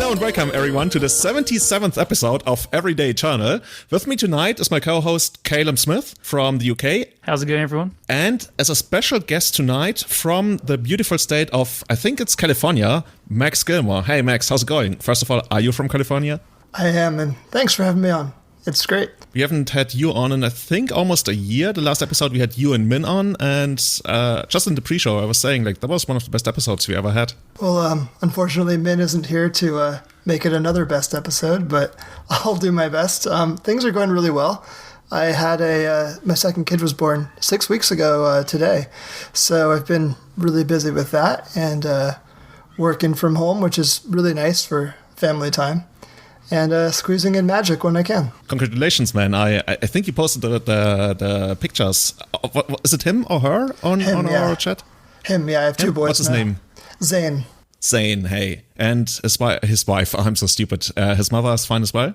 Hello and welcome everyone to the 77th episode of Everyday Eternal. With me tonight is my co-host Callum Smith from the UK. How's it going, everyone? And as a special guest tonight from the beautiful state of, I think it's California, Max Gilmore. Hey Max, how's it going? First of all, are you from California? I am, and thanks for having me on. It's great. We haven't had you on in, I think, almost a year. The last episode we had you and Min on, and just in the pre-show I was saying, like, that was one of the best episodes we ever had. Well, unfortunately, Min isn't here to make it another best episode, but I'll do my best. Things are going really well. I had my second kid was born 6 weeks ago today, so I've been really busy with that and working from home, which is really nice for family time. And squeezing in magic when I can. Congratulations, man. I think you posted the pictures. What, is it him or her on our chat? Him, yeah. I have two boys. What's his name? Zane. Zane, hey. And his wife, I'm so stupid. His mother is fine as well?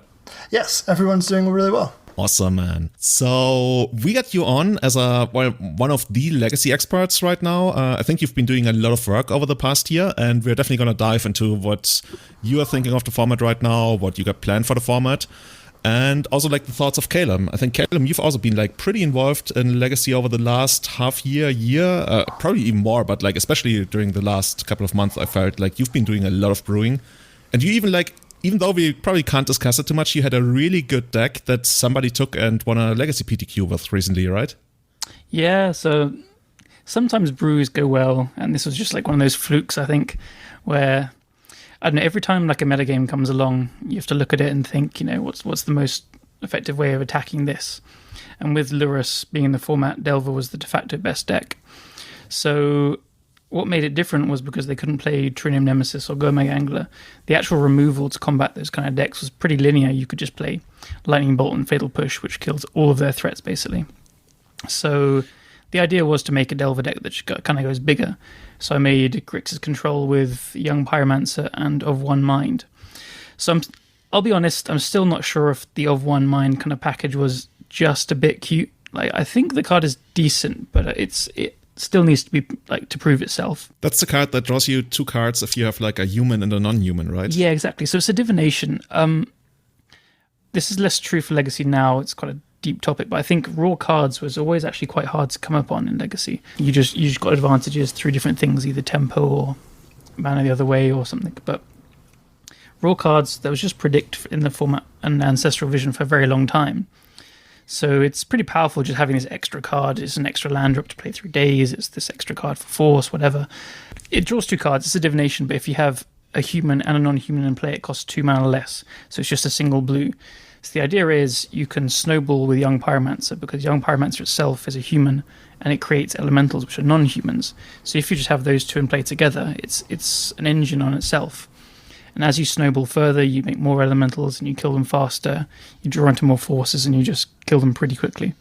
Yes, everyone's doing really well. Awesome, man. So we got you on as one of the legacy experts right now. I think you've been doing a lot of work over the past year, and we're definitely going to dive into what you are thinking of the format right now, what you got planned for the format, and also like the thoughts of Callum. I think Callum, you've also been like pretty involved in legacy over the last half year, probably even more, but like especially during the last couple of months, I felt like you've been doing a lot of brewing, and you even though we probably can't discuss it too much, you had a really good deck that somebody took and won a Legacy PTQ with recently, right? Yeah, so sometimes brews go well, and this was just like one of those flukes, I think, where, I don't know, every time like a metagame comes along, you have to look at it and think, you know, what's the most effective way of attacking this? And with Lurrus being in the format, Delver was the de facto best deck. So what made it different was because they couldn't play Trinium Nemesis or Go Mega Angler. The actual removal to combat those kind of decks was pretty linear. You could just play Lightning Bolt and Fatal Push, which kills all of their threats, basically. So the idea was to make a Delver deck that kind of goes bigger. So I made Grixis Control with Young Pyromancer and Of One Mind. So I'll be honest, I'm still not sure if the Of One Mind kind of package was just a bit cute. Like, I think the card is decent, but it still needs to be like to prove itself. That's the card that draws you two cards if you have like a human and a non-human, right? Yeah, exactly. So it's a divination. This is less true for Legacy now. It's quite a deep topic, but I think raw cards was always actually quite hard to come up on in Legacy. You just got advantages through different things, either tempo or mana the other way or something. But raw cards, that was just predict in the format and Ancestral Vision for a very long time. So it's pretty powerful just having this extra card. It's an extra land drop to play through days. It's this extra card for force, whatever. It draws two cards. It's a divination, but if you have a human and a non-human in play, it costs 2 mana less. So it's just a single blue. So the idea is you can snowball with Young Pyromancer, because Young Pyromancer itself is a human and it creates elementals which are non-humans. So if you just have those two in play together, it's an engine on itself. And as you snowball further, you make more elementals and you kill them faster. You draw into more forces and you just kill them pretty quickly.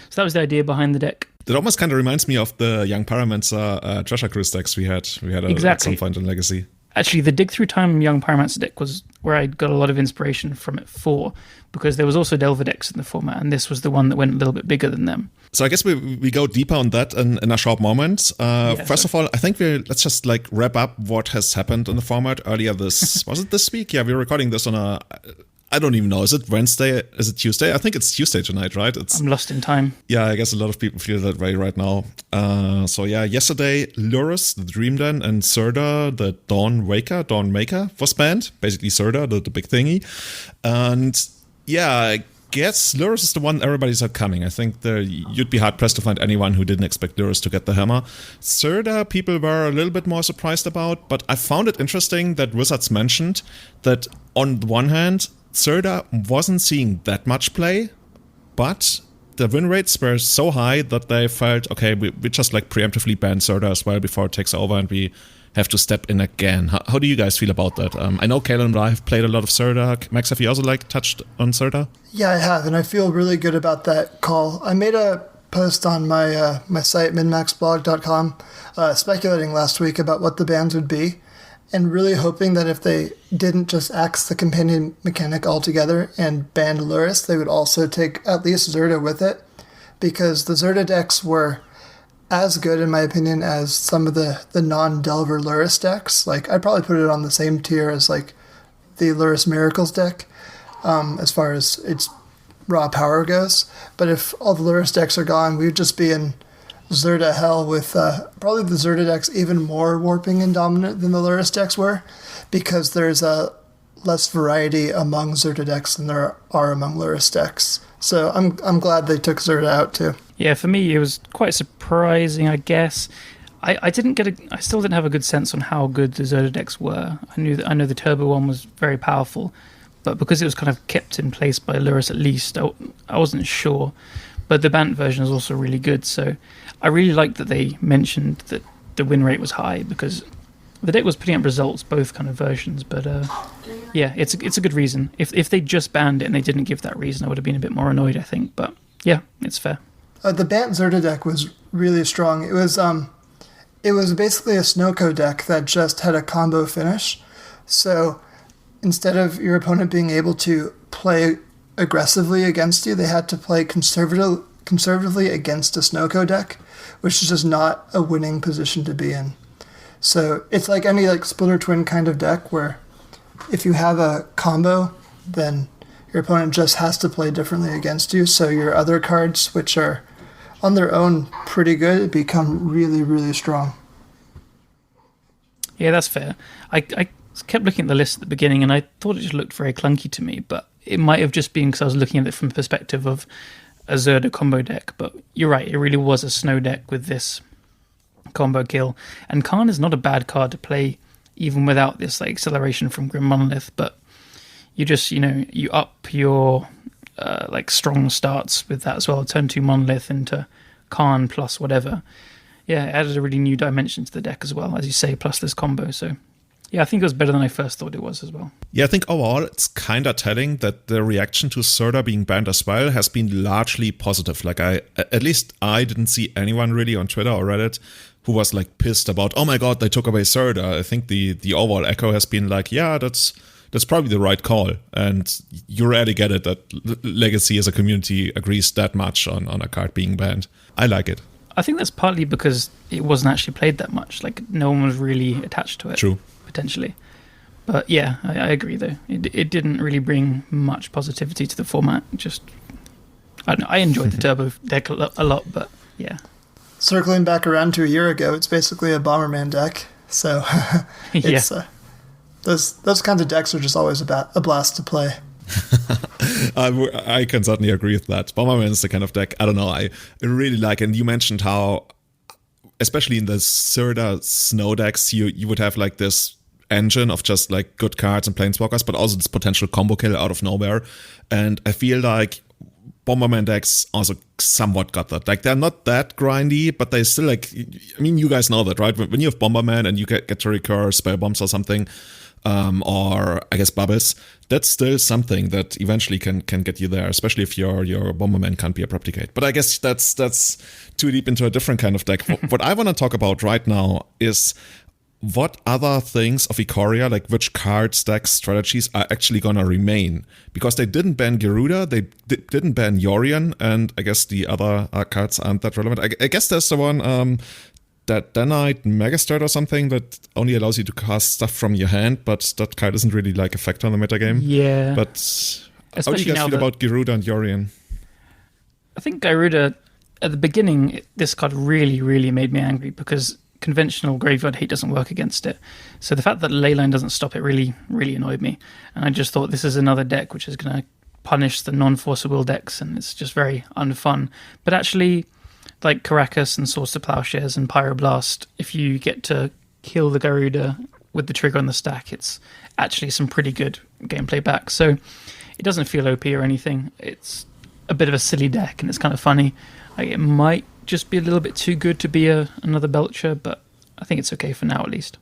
So that was the idea behind the deck. That almost kind of reminds me of the Young Pyromancer Treasure Cruise decks we had exactly. At some point in Legacy. Actually, the Dig Through Time Young Pyromancer deck was where I got a lot of inspiration from it for, because there was also Delver decks in the format, and this was the one that went a little bit bigger than them. So I guess we go deeper on that in a short moment. First of all, I think let's just like wrap up what has happened in the format earlier this, was it this week? Yeah, we're recording this on I don't even know. Is it Wednesday? Is it Tuesday? I think it's Tuesday tonight, right? I'm lost in time. Yeah, I guess a lot of people feel that way right now. So yeah, yesterday, Lurrus, the Dream Den, and Zirda, the Dawn Maker, was banned. Basically Zirda, the big thingy. And yeah, I guess Lurrus is the one everybody said coming. I think you'd be hard-pressed to find anyone who didn't expect Lurrus to get the hammer. Zirda, people were a little bit more surprised about, but I found it interesting that Wizards mentioned that on the one hand, Zirda wasn't seeing that much play, but the win rates were so high that they felt, okay, we just like preemptively ban Zirda as well before it takes over and we have to step in again. How do you guys feel about that? I know Callum and I have played a lot of Zirda. Max, have you also touched on Zirda? Yeah, I have, and I feel really good about that call. I made a post on my my site, minmaxblog.com, speculating last week about what the bans would be, and really hoping that if they didn't just axe the companion mechanic altogether and ban Lurrus, they would also take at least Zirda with it, because the Zirda decks were as good, in my opinion, as some of the non-Delver Lurrus decks. Like, I'd probably put it on the same tier as, like, the Lurrus Miracles deck, as far as its raw power goes. But if all the Lurrus decks are gone, we would just be in Zirda hell with probably the Zirda decks even more warping and dominant than the Lurrus decks were, because there's less variety among Zirda decks than there are among Lurrus decks. So I'm glad they took Zirda out too. Yeah, for me it was quite surprising, I guess. I still didn't have a good sense on how good the Zirda decks were. I know the Turbo one was very powerful, but because it was kind of kept in place by Lurrus at least, I wasn't sure. But the Bant version is also really good, so I really liked that they mentioned that the win rate was high, because the deck was putting up results, both kind of versions, but yeah, it's a good reason. If they just banned it and they didn't give that reason, I would have been a bit more annoyed, I think, but yeah, it's fair. The Bant Zirda deck was really strong. It was basically a Snowko deck that just had a combo finish, so instead of your opponent being able to play aggressively against you, they had to play conservatively against a Snowko deck, which is just not a winning position to be in. So it's like any Splitter Twin kind of deck where if you have a combo, then your opponent just has to play differently against you. So your other cards, which are on their own pretty good, become really, really strong. Yeah, that's fair. I kept looking at the list at the beginning and I thought it just looked very clunky to me, but it might have just been because I was looking at it from the perspective of a Zirda combo deck. But you're right, it really was a snow deck with this combo kill. And Khan is not a bad card to play even without this acceleration from Grim Monolith, but you just, you up your strong starts with that as well. Turn 2 Monolith into Khan plus whatever. Yeah, it added a really new dimension to the deck as well, as you say, plus this combo. So yeah, I think it was better than I first thought it was as well. Yeah, I think overall it's kind of telling that the reaction to Zirda being banned as well has been largely positive. At least I didn't see anyone really on Twitter or Reddit who was pissed about, oh my god, they took away Zirda. I think the overall echo has been yeah, that's probably the right call. And you rarely get it that Legacy as a community agrees that much on a card being banned. I like it. I think that's partly because it wasn't actually played that much. No one was really attached to it. True. Potentially. But yeah, I agree though. It didn't really bring much positivity to the format. Just, I don't know, I enjoyed the Turbo deck a lot, but yeah. Circling back around to a year ago, it's basically a Bomberman deck. So it's those kinds of decks are just always a blast to play. I can certainly agree with that. Bomberman is the kind of deck, I don't know, I really like. And you mentioned how, especially in the Zirda snow decks, you would have this engine of just good cards and planeswalkers, but also this potential combo kill out of nowhere. And I feel like Bomberman decks also somewhat got that. They're not that grindy, but they still you guys know that, right? When you have Bomberman and you get to recur spell bombs or something, or I guess bubbles, that's still something that eventually can get you there, especially if your Bomberman can't be a replicate. But I guess that's too deep into a different kind of deck. What I want to talk about right now is what other things of Ikoria, which cards, decks, strategies are actually gonna remain. Because they didn't ban Garuda, they didn't ban Yorion, and I guess the other cards aren't that relevant. I guess there's the one, that Danite Megastrat or something that only allows you to cast stuff from your hand, but that card isn't really a factor in the metagame. Yeah. But how do you guys feel about Garuda and Yorion? I think Garuda, at the beginning, this card really, really made me angry because conventional Graveyard Hate doesn't work against it. So the fact that Leyline doesn't stop it really, really annoyed me. And I just thought this is another deck which is going to punish the non-Force of Will decks, and it's just very unfun. But actually, Caracas and Source to Plowshares and Pyroblast, if you get to kill the Garuda with the trigger on the stack, it's actually some pretty good gameplay back. So it doesn't feel OP or anything. It's a bit of a silly deck and it's kind of funny. It might just be a little bit too good to be another Belcher, but I think it's okay for now at least.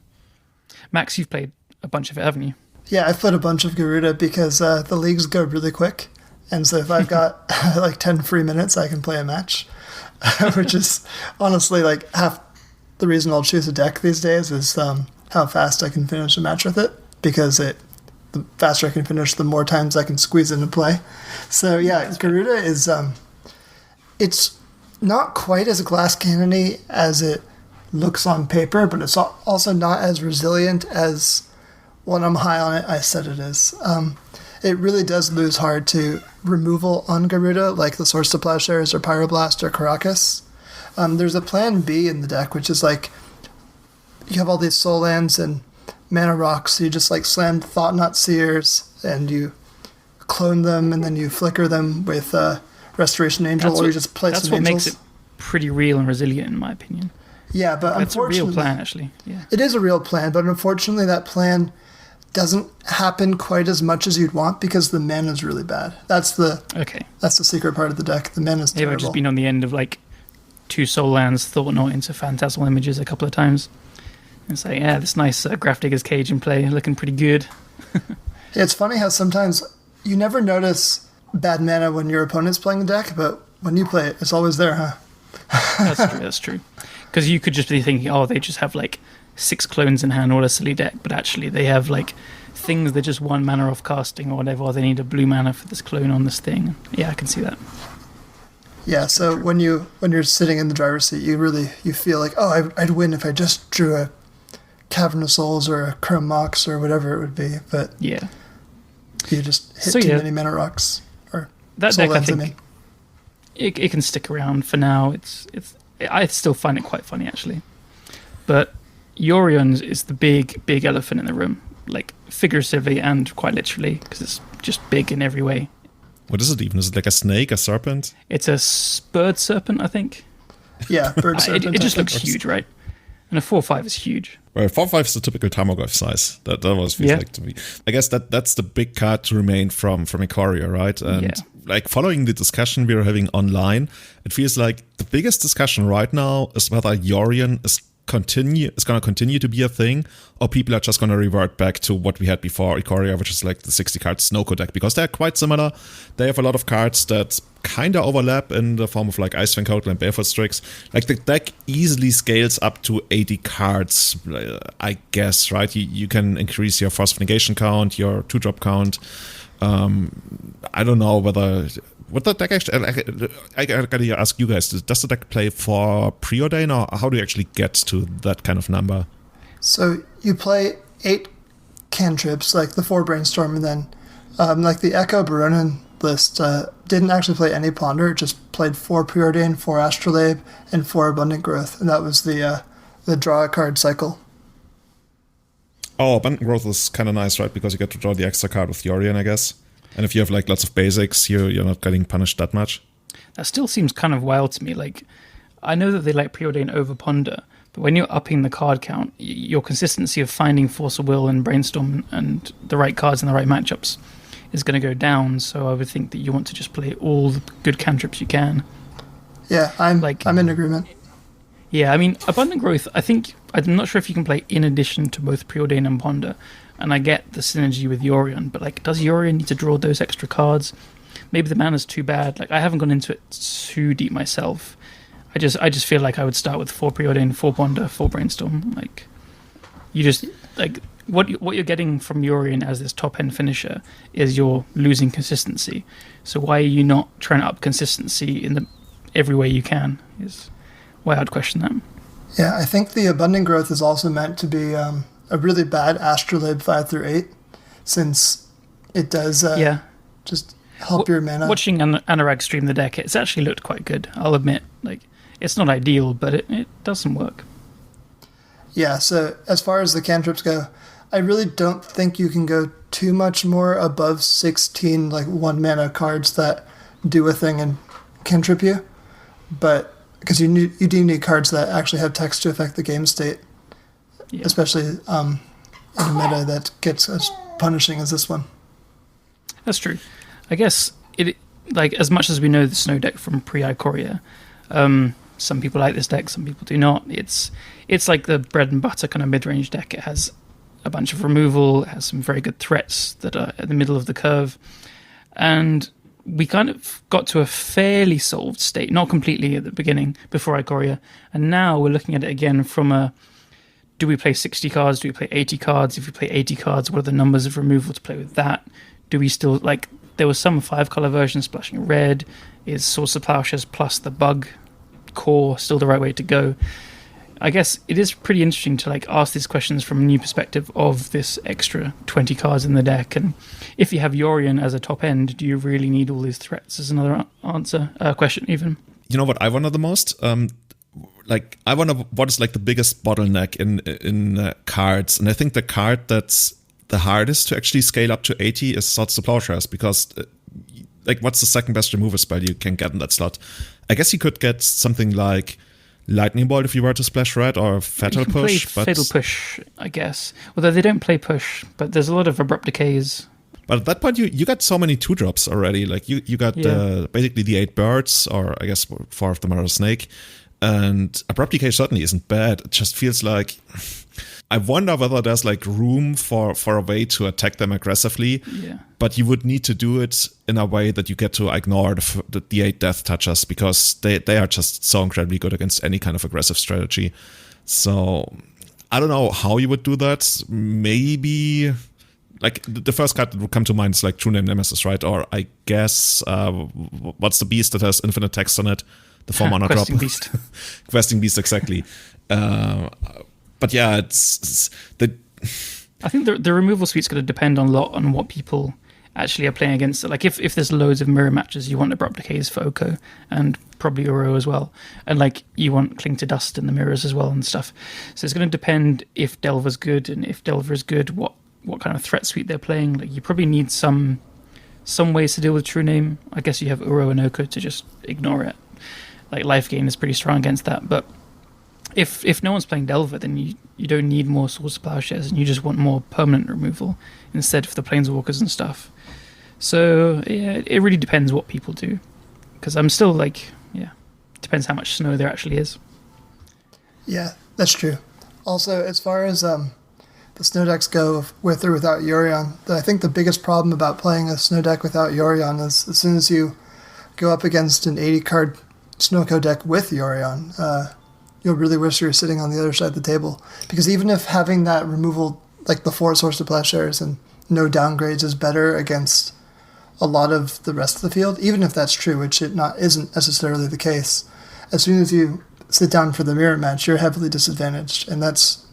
Max, you've played a bunch of it, haven't you? Yeah, I've played a bunch of Garuda because the leagues go really quick. And so if I've got 10 free minutes, I can play a match. Which is honestly half the reason I'll choose a deck these days is how fast I can finish a match with it, because the faster I can finish, the more times I can squeeze into play. So yeah, Garuda is it's not quite as glass cannony as it looks on paper, but it's also not as resilient as when I'm high on it, I said it is. It really does lose hard to removal on Garuda, like the Swords to Plowshares or Pyroblast or Caracas. There's a plan B in the deck, which is like you have all these soul lands and mana rocks, so you just like slam Thought Knot Seers and you clone them and then you flicker them with Restoration Angel, or you just play some angels. That's what makes it pretty real and resilient, in my opinion. Yeah, but that's unfortunately... a real plan, actually. Yeah. It is a real plan, but unfortunately that plan doesn't happen quite as much as you'd want because the mana's really bad. That's the secret part of the deck. The mana's terrible. Maybe I've just been on the end of like 2 Soul Lands, Thought Knot into Phantasmal Images a couple of times. And it's like, yeah, this nice Grafdigger's Cage in play, looking pretty good. Yeah, it's funny how sometimes you never notice bad mana when your opponent's playing the deck, but when you play it, it's always there, huh? That's true. Because you could just be thinking, oh, they just have like 6 clones in hand, or a silly deck, but actually they have like things that just 1 mana off casting or whatever, or they need a blue mana for this clone on this thing. Yeah, I can see that. Yeah, so when you're sitting in the driver's seat, you feel like, oh, I'd win if I just drew a Cavern of Souls or a Chrome Mox or whatever it would be, but yeah, you just hit too many mana rocks or that soul deck. lands, I think it can stick around for now. I still find it quite funny actually, but Yorion is the big elephant in the room, like figuratively and quite literally, because it's just big in every way. What is it even? Is it like a snake, a serpent? It's a bird serpent, I think. Yeah, bird serpent. It just looks huge, right? And a 4/5 is huge. Well, 4/5 is the typical Tarmogoyf size. That was feels like to me. I guess that's the big card to remain from Ikoria, right? And like following the discussion we were having online, it feels like the biggest discussion right now is whether Yorion is going to continue to be a thing, or people are just going to revert back to what we had before Ikoria, which is like the 60 card Snowko deck, because they're quite similar. They have a lot of cards that kind of overlap in the form of like Icewing Kotal and Barefoot Strix. Like the deck easily scales up to 80 cards, I guess, right? You can increase your Force of Negation count, your 2-drop count. I don't know whether... What the deck actually... I gotta ask you guys, does the deck play for Preordain, or how do you actually get to that kind of number? So you play 8 cantrips, like the 4 Brainstorm, and then like the Echo Baronin list didn't actually play any Ponder, it just played 4 Preordain, 4 Astrolabe, and 4 Abundant Growth, and that was the draw a card cycle. Oh, Abundant Growth is kind of nice, right? Because you get to draw the extra card with Yorion, I guess. And if you have like lots of basics, you're not getting punished that much. That still seems kind of wild to me. Like, I know that they like Preordain over Ponder, but when you're upping the card count, your consistency of finding Force of Will and Brainstorm and the right cards and the right matchups is going to go down. So I would think that you want to just play all the good cantrips you can. Yeah, I'm in agreement. Yeah, I mean, Abundant Growth, I'm not sure if you can play in addition to both Preordain and Ponder. And I get the synergy with Yorion, but like, does Yorion need to draw those extra cards? Maybe the mana's too bad. Like, I haven't gone into it too deep myself. I just feel like I would start with 4 Preordain, 4 Ponder, 4 Brainstorm. Like, you just like what you're getting from Yorion as this top end finisher is you're losing consistency. So why are you not trying to up consistency in every way you can? Is why I'd question that. Yeah, I think the Abundant Growth is also meant to be a really bad Astrolabe 5 through 8, since it does just help your mana. Watching Anurag stream the deck, it's actually looked quite good, I'll admit. Like, it's not ideal, but it does some work. Yeah, so as far as the cantrips go, I really don't think you can go too much more above 16 like 1 mana cards that do a thing and cantrip you, but because you do need cards that actually have text to affect the game state. Yeah. Especially in a meta that gets as punishing as this one. That's true. I guess it like as much as we know the Snow deck from pre-Ikoria, some people like this deck, some people do not. It's like the bread and butter kind of mid-range deck. It has a bunch of removal, it has some very good threats that are at the middle of the curve, and we kind of got to a fairly solved state, not completely at the beginning before Ikoria, and now we're looking at it again from a do we play 60 cards? Do we play 80 cards? If we play 80 cards, what are the numbers of removal to play with that? Do we still, like, there was some 5-color version splashing red. Is Swords to Plowshares plus the bug core still the right way to go? I guess it is pretty interesting to like ask these questions from a new perspective of this extra 20 cards in the deck. And if you have Yorion as a top end, do you really need all these threats? Is another question even. You know what I wonder the most? I wonder what is like the biggest bottleneck in cards, and I think the card that's the hardest to actually scale up to 80 is Swords to Plowshares, because what's the second best removal spell you can get in that slot? I guess you could get something like Lightning Bolt if you were to splash red, or Fatal Push. Fatal Push, I guess. Although they don't play Push, but there's a lot of Abrupt Decays. But at that point, you got so many 2-drops already. Like you got basically the 8 birds, or I guess 4 of them are a snake. And Abrupt Decay certainly isn't bad. It just feels like I wonder whether there's like room for a way to attack them aggressively. Yeah. But you would need to do it in a way that you get to ignore the 8 death touchers, because they are just so incredibly good against any kind of aggressive strategy. So I don't know how you would do that. Maybe like the first card that would come to mind is like True Name Nemesis, right? Or I guess what's the beast that has infinite text on it? The 4-mana drop. Questing Beast. Questing Beast, exactly. But yeah, it's the. I think the removal suite's going to depend a lot on what people actually are playing against it. Like if there's loads of mirror matches, you want Abrupt Decays for Oko and probably Uro as well. And like you want Cling to Dust in the mirrors as well and stuff. So it's going to depend if Delver's good, and if Delver is good, what kind of threat suite they're playing. Like you probably need some ways to deal with True Name. I guess you have Uro and Oko to just ignore it. Like Life Gain is pretty strong against that, but if no one's playing Delver, then you don't need more Swords to Plowshares, and you just want more permanent removal instead of the Planeswalkers and stuff. So yeah, it really depends what people do, because I'm still like, depends how much snow there actually is. Yeah, that's true. Also, as far as the snow decks go with or without Yorion, I think the biggest problem about playing a snow deck without Yorion is as soon as you go up against an 80-card Snowko deck with Yorion, you'll really wish you were sitting on the other side of the table. Because even if having that removal, like the 4 Swords to Plowshares and no downgrades, is better against a lot of the rest of the field, even if that's true, which isn't necessarily the case, as soon as you sit down for the mirror match, you're heavily disadvantaged. And that's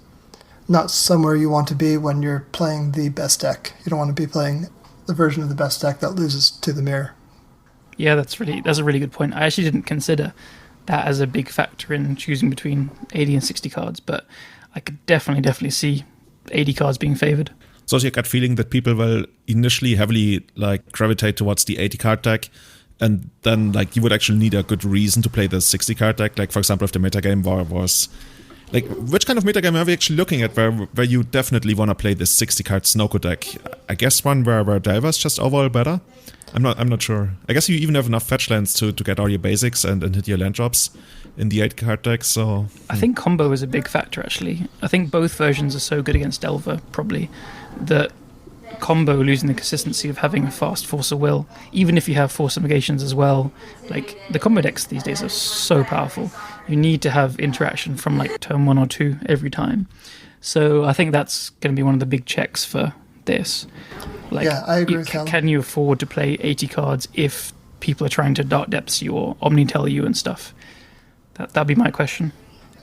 not somewhere you want to be when you're playing the best deck. You don't want to be playing the version of the best deck that loses to the mirror. Yeah, that's a really good point. I actually didn't consider that as a big factor in choosing between 80 and 60 cards, but I could definitely see 80 cards being favored. So you got feeling that people will initially heavily like gravitate towards the 80 card deck, and then like you would actually need a good reason to play the 60 card deck. Like for example, if the metagame was like, which kind of metagame are we actually looking at where you definitely want to play this 60 card Snowko deck? I guess one where Delver's just overall better. I'm not sure. I guess you even have enough fetch lands to get all your basics and hit your land drops in the 8 card deck. So I think combo is a big factor actually. I think both versions are so good against Delver probably that combo, losing the consistency of having a fast Force of Will, even if you have Force of Negations as well, like the combo decks these days are so powerful. You need to have interaction from like turn 1 or 2 every time. So I think that's going to be one of the big checks for this. Like, yeah, I agree with Callum. Can you afford to play 80 cards if people are trying to Dark Depths you or Omnitell you and stuff? That'd be my question.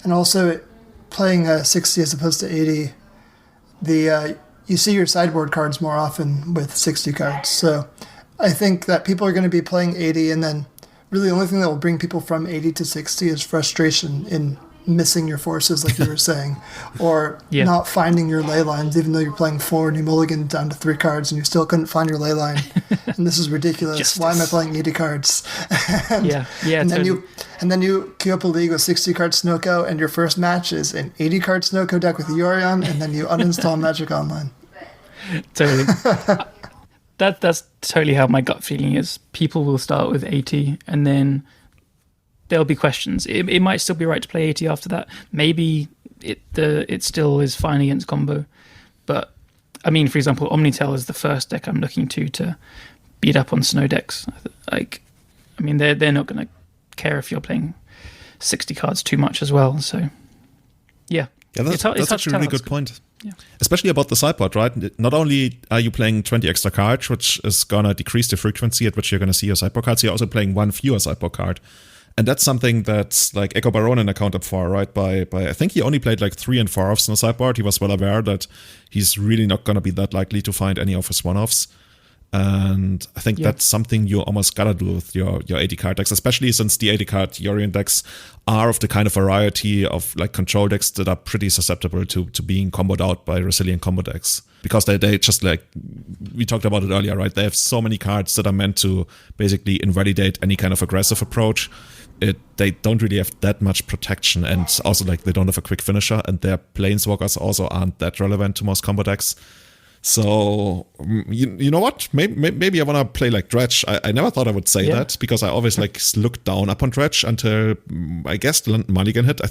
And also, playing 60 as opposed to 80, you see your sideboard cards more often with 60 cards. So I think that people are going to be playing 80, and then really the only thing that will bring people from 80 to 60 is frustration in missing your forces, like you were saying, or not finding your ley lines, even though you're playing 4 and you mulligan down to 3 cards and you still couldn't find your ley line. And this is ridiculous. Justice. Why am I playing 80 cards? and totally. then you queue up a league with 60 card Snowko, and your first match is an 80 card Snowko deck with Yorion, and then you uninstall Magic Online. Totally. That's totally how my gut feeling is. People will start with 80 and then there'll be questions. It might still be right to play 80 after that. Maybe it still is fine against combo. But, I mean, for example, Omnitell is the first deck I'm looking to beat up on snow decks. Like, I mean, they're not going to care if you're playing 60 cards too much as well. So, yeah. Yeah, that's actually a really good point. Yeah. Especially about the sideboard, right? Not only are you playing 20 extra cards, which is going to decrease the frequency at which you're going to see your sideboard cards, you're also playing 1 fewer sideboard card. And that's something that's like Echo Baronin accounted for, right? By I think he only played like 3 and 4-offs in the sideboard. He was well aware that he's really not going to be that likely to find any of his 1-offs. And I think that's something you almost gotta do with your 80 card decks, especially since the 80 card Yorion decks are of the kind of variety of like control decks that are pretty susceptible to being comboed out by resilient combo decks. Because they just like, we talked about it earlier, right? They have so many cards that are meant to basically invalidate any kind of aggressive approach. They don't really have that much protection, and also like they don't have a quick finisher, and their planeswalkers also aren't that relevant to most combo decks. So, you know what? Maybe I want to play like Dredge. I never thought I would say that, because I always like looked down upon Dredge until I guess the London Mulligan hit.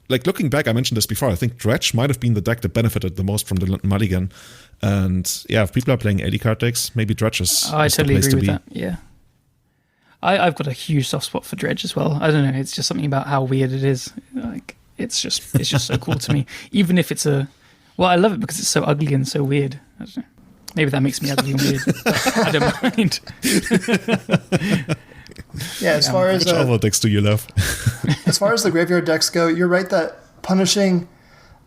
Like looking back, I mentioned this before. I think Dredge might have been the deck that benefited the most from the London Mulligan. And yeah, if people are playing 80 card decks, maybe Dredge is I totally the place agree to with that. Yeah. I've got a huge soft spot for Dredge as well. I don't know. It's just something about how weird it is. Like it's just so cool to me. Even if it's well, I love it because it's so ugly and so weird. I don't know. Maybe that makes me ugly and weird. But I don't mind. Yeah, as far as which other decks do you love? as far as the graveyard decks go, you're right that punishing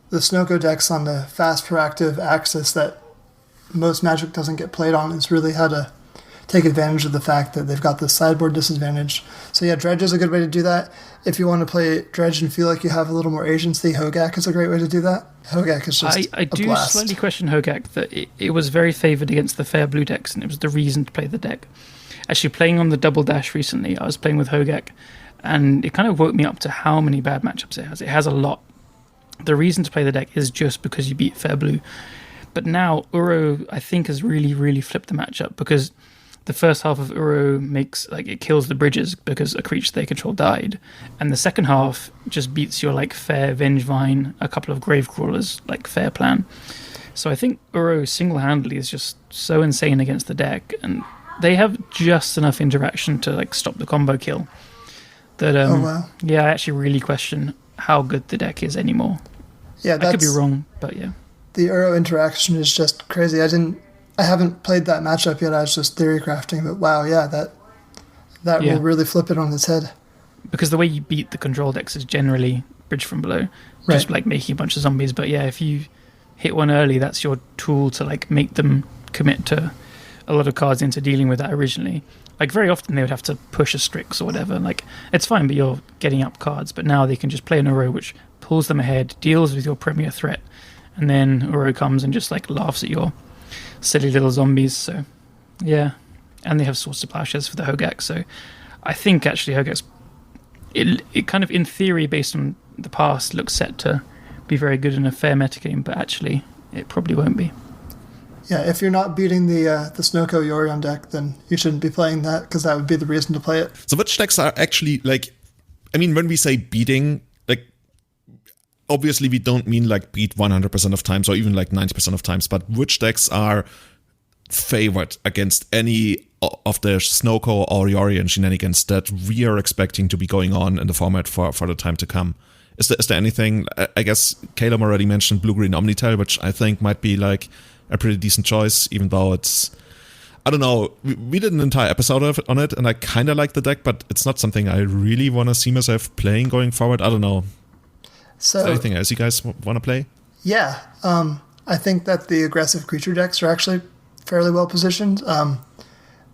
the Snowko decks on the fast proactive axis that most Magic doesn't get played on is really how to take advantage of the fact that they've got the sideboard disadvantage. So yeah, Dredge is a good way to do that. If you want to play Dredge and feel like you have a little more agency, Hogak is a great way to do that. Hogak is just I do blast. slightly question Hogak that it was very favoured against the fair blue decks, and it was the reason to play the deck. Actually, playing on the Double Dash recently, I was playing with Hogak, and it kind of woke me up to how many bad matchups it has. It has a lot. The reason to play the deck is just because you beat fair blue. But now, Uro, I think, has really, really flipped the matchup, because the first half of Uro makes, like, it kills the bridges because a creature they control died. And the second half just beats your, like, fair Vengevine, a couple of Grave Crawlers, like, fair plan. So I think Uro single-handedly is just so insane against the deck, and they have just enough interaction to, like, stop the combo kill. That, yeah, I actually really question how good the deck is anymore. Yeah, I could be wrong, but yeah. The Uro interaction is just crazy. I haven't played that matchup yet. I was just theory crafting, but wow, yeah, that will really flip it on its head. Because the way you beat the control decks is generally bridge from below, just like making a bunch of zombies. But yeah, if you hit one early, that's your tool to like make them commit to a lot of cards into dealing with that originally. Like very often they would have to push a Strix or whatever. Like it's fine, but you're getting up cards. But now they can just play an Uro, which pulls them ahead, deals with your premier threat, and then Uro comes and just like laughs at your silly little zombies. So yeah, and they have Swords to Plowshares for the Hogak. So I think actually Hogak's it kind of in theory based on the past looks set to be very good in a fair metagame, but actually it probably won't be. Yeah, if you're not beating the Snowko Yorion deck, then you shouldn't be playing that, because that would be the reason to play it. So which decks are actually like, I mean, when we say beating, like obviously we don't mean like beat 100% of times or even like 90% of times, but which decks are favored against any of the Snowko or Yorion shenanigans that we are expecting to be going on in the format for the time to come? Is there anything? I guess Callum already mentioned Blue-Green Omnitel, which I think might be like a pretty decent choice, even though it's, I don't know, we did an entire episode on it, and I kind of like the deck, but it's not something I really want to see myself playing going forward. I don't know. So, is there anything else you guys want to play? Yeah, I think that the aggressive creature decks are actually fairly well positioned.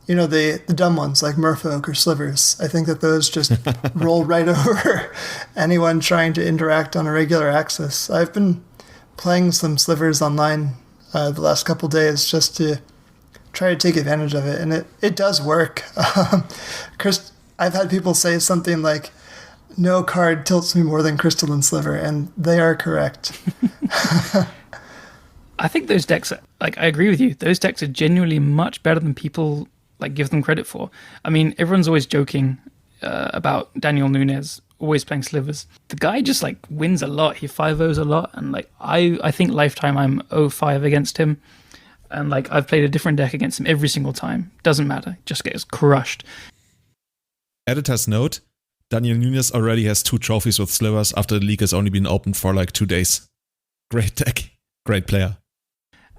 The dumb ones like Merfolk or Slivers, I think that those just roll right over anyone trying to interact on a regular axis. I've been playing some Slivers online the last couple days just to try to take advantage of it, and it does work. I've had people say something like, no card tilts me more than Crystalline Sliver, and they are correct. I think those decks, like, I agree with you. Those decks are genuinely much better than people like give them credit for. I mean, everyone's always joking about Daniel Nunes always playing Slivers. The guy just like wins a lot. He 5-0s a lot, and like I think lifetime I'm 0-5 against him, and like I've played a different deck against him every single time. Doesn't matter, just gets crushed. Editor's note: Daniel Nunes already has 2 trophies with Slivers after the league has only been open for like 2 days. Great deck, great player.